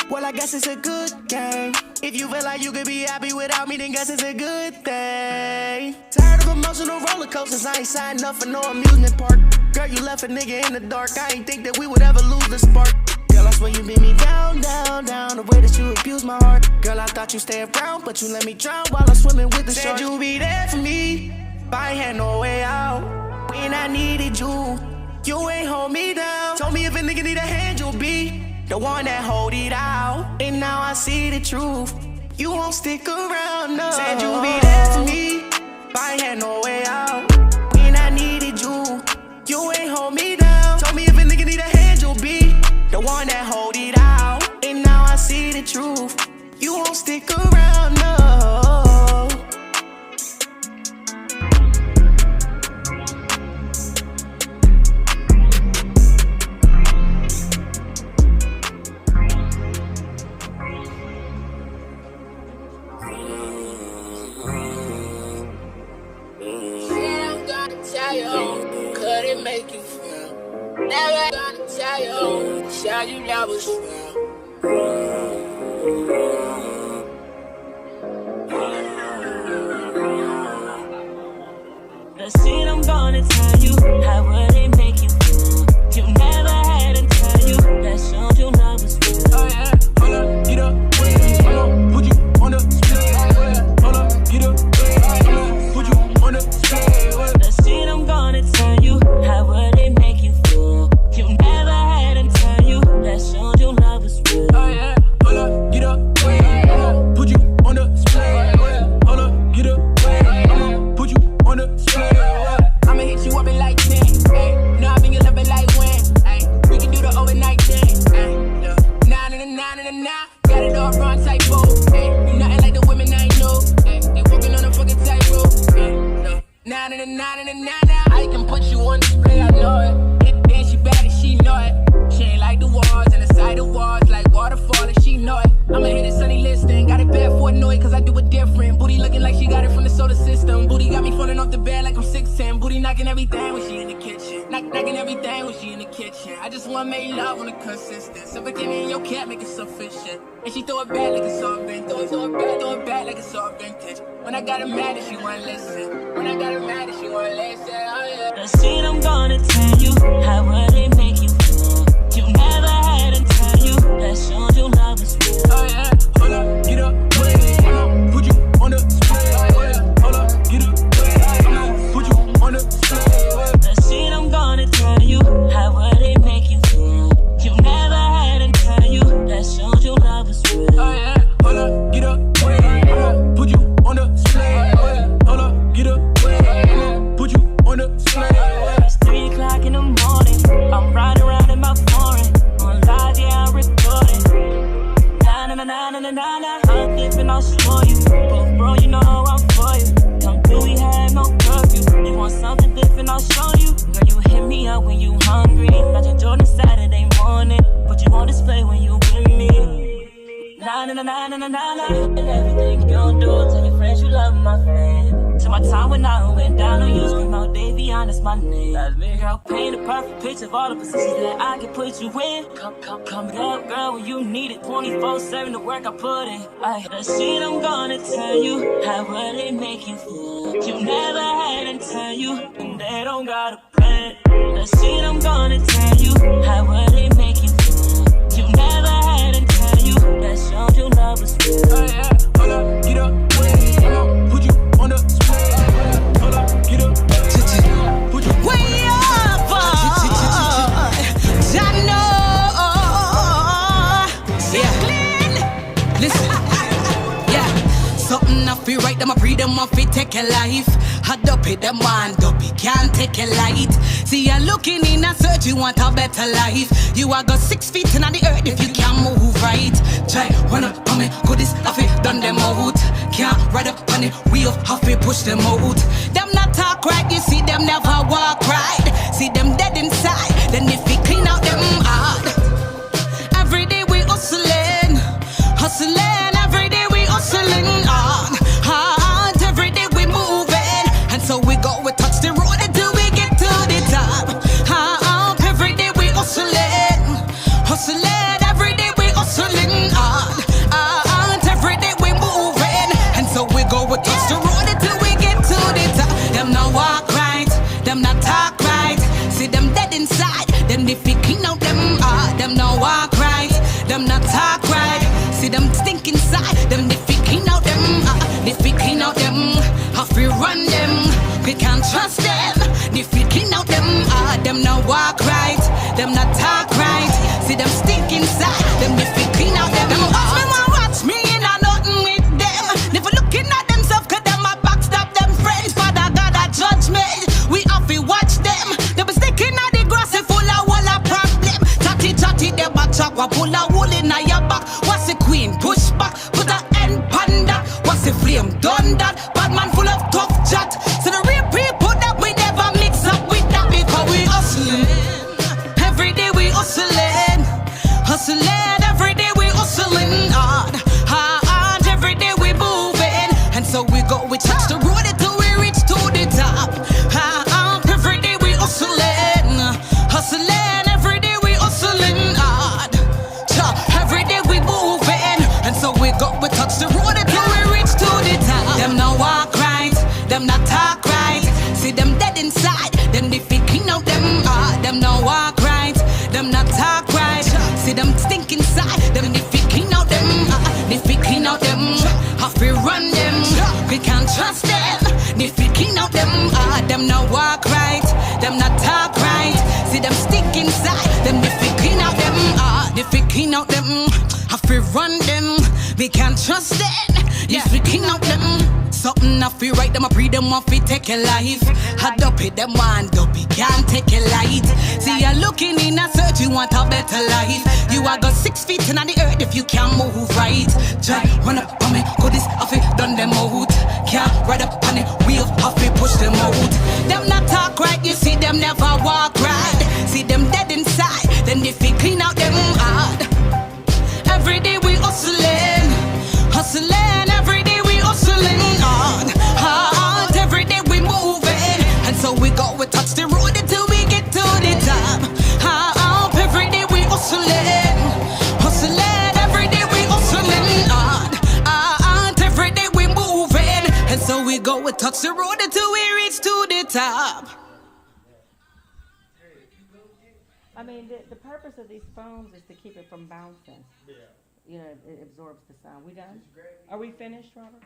Well, I guess it's a good game. If you feel like you could be happy without me, then guess it's a good thing. Tired of emotional roller coasters, I ain't signed up for no amusement park. Girl, you left a nigga in the dark, I ain't think that we would ever lose the spark. Girl, I swear you beat me down, down, down. The way that you abused my heart. Girl, I thought you stayed around, but you let me drown while I'm swimming with the shark. Said you be there for me, but I had no way out. When I needed you, you ain't hold me down. Told me if a nigga need a hand, you'll be the one that hold it out. And now I see the truth. You won't stick around, no. Said you be there for me, but I had no way out. When I needed you, you ain't hold me down. Told me if a nigga need a hand, you'll be the one that hold it out. And now I see the truth. You won't stick around, no. Could it make you feel? Never gonna tell you, show you love was real. The shit I'm gonna tell you, how would it make you feel? You never had until you, that showed you love was real. Oh yeah, hold up, get up, hold up, put you on the split. Hold up, get up, hold up, put you on the split. The shit I'm gonna tell you, how would it make you feel? You never had until you, that showed you love was real. Oh yeah, hold up, get up, put you on the split. Hold up, get up, put you on the split. I'ma hit you up in like 10, ayy. Know I been your love it like when, ayy. We can do the overnight thing, ayy. Look, 9 and a 9 and a 9, got it all wrong type of, ayy. You nothing like the women I know, ayy. They walking on a fucking tightrope, ayy. Look, 9 and a 9 and a 9 now. I can put you on display, I know it. Hit then she bad and she know it. She ain't like the walls and the side of walls like waterfall and she know it. I'ma hit it sunny listing, got it bad for a noise cause I do it different. Booty looking like she got it from the solar system. Booty got me falling off the bed like I'm 6'10". Booty knocking everything when she in the kitchen. Knocking everything when she in the kitchen. I just wanna make love on a consistent. Suffocate me in your cat, make it sufficient. And she throw it back like it's all vintage. Throw it back like it's all vintage. When I got her mad and she won't listen. When I got her mad and she won't listen. Oh yeah. The shit I'm gonna tell you, how would it make you feel? You never had until you, that showed you love was real. Oh yeah, hold up, get up, put you on the split. Oh yeah, hold up, get up, put you on the split. The shit I'm gonna tell you, how would it make you feel? You never had until you, that showed you love was real. Oh yeah, hold up, get up, put you on the split. Hold up, get up, put you on the split. It's 3 o'clock in the morning, I'm riding around in my foreign. On live, yeah, I record it. Na-na-na-na-na-na-na, I'm dipping, I'll show you. But bro, you know I'm for you. Come through, we had no curfew. You want something different, I'll show you. Girl, you hit me up when you hungry. Got your Jordan Saturday morning, but you on display when you with me. Na-na-na-na-na-na-na. And everything you don't do, tell your friends you love my friend. To my time when I went down on you, scream out Davion, that's my name. Girl, paint a perfect picture of all the positions that I can put you in. Come up, girl, when you need it. 24/7 the work I put in. The shit I'm gonna tell you, how would it make you feel? You never had until you, and they don't got a plan. The shit I'm gonna tell you, how would it make you feel? You never had until you, that showed you love was real. Oh yeah, hold up, get up, put you on the split. Hold up, get up, put you way up. I know. Yeah. Listen. Yeah. Something I feel right, them I breathe them off it, take a life. Hard up it, them mind up, it can't take a light. See, you're looking in a search, you want a better life. You are got 6 feet in the earth if you can't move right. Try, run up on me, go this, have it, done them out. Can't ride up on it, wheel, have it, push them out. Them not talk right, you see them never walk right. See them dead inside, then if we clean out them hard. Every day we hustling, hustling, every day we hustling hard. Hard, every day we moving, and so we go, we touch the road until we get to the top. Hard, every day we hustling, hustling, every day we hustling hard. Hard, every day we moving, and so we go, we touch the road until we get to the top. Them not walk right, them not talk right. See them dead inside, them if we clean out them them not walk right, them not talk right. See them stink inside, them if we clean out them if we clean out them, if we run them, we can't trust them. If we clean out them not walk right, them not talk right. See them stink inside, them if we clean out them. Them watch me and I nothing with them. Never looking at themselves, cause them a backstab them friends. Father God a judgment, we have to watch them. They be sticking at the grass full of wall of problem. Chatty, they back chop, pull a wool in your back. What's the queen, push back, put a end pan that. What's the flame, done that. Bad man full of tough chat. So the real people that we never mix up with that, because we hustling. Every day we hustling, hustling, every day we hustling hard. Hard, every day we moving, and so we go, we touch the road until we reach to the top. Hard, every day we hustling, hustling, every day we hustling hard. See them dead inside, them they faking out them. Them not walk right, them not talk right. See them stink inside, them they faking out them. They faking out them. Have to run them, we can't trust them. They faking out them. Them not walk right, them not talk right. See them stink inside, them they faking out them. They faking out them. Have to run them, we can't trust them. They faking out them. Something I feel right, them I breathe them off, it take a life. Had up it, them one dopey, can't take a light. See, you're looking in a search, you want a better life. You are got 6 feet in the earth if you can't move right. Just run up on me, go this off it, done them out. Can't ride up on it, wheel off it, push them out. Them not talk right, you see them never walk right. See them dead inside, then they feel clean out them hard. Every day we hustling, hustling, every day we hustling hard, hard. Every day we moving, and so we touch the road until we get to the top. Hard, every day we hustling, hustling. Every day we hustling hard, hard. Every day we moving, and so we touch the road until we reach to the top. I mean, the purpose of these phones is to keep it from bouncing. Yeah. You know, it absorbs the sound. We done? Are we finished, Robert?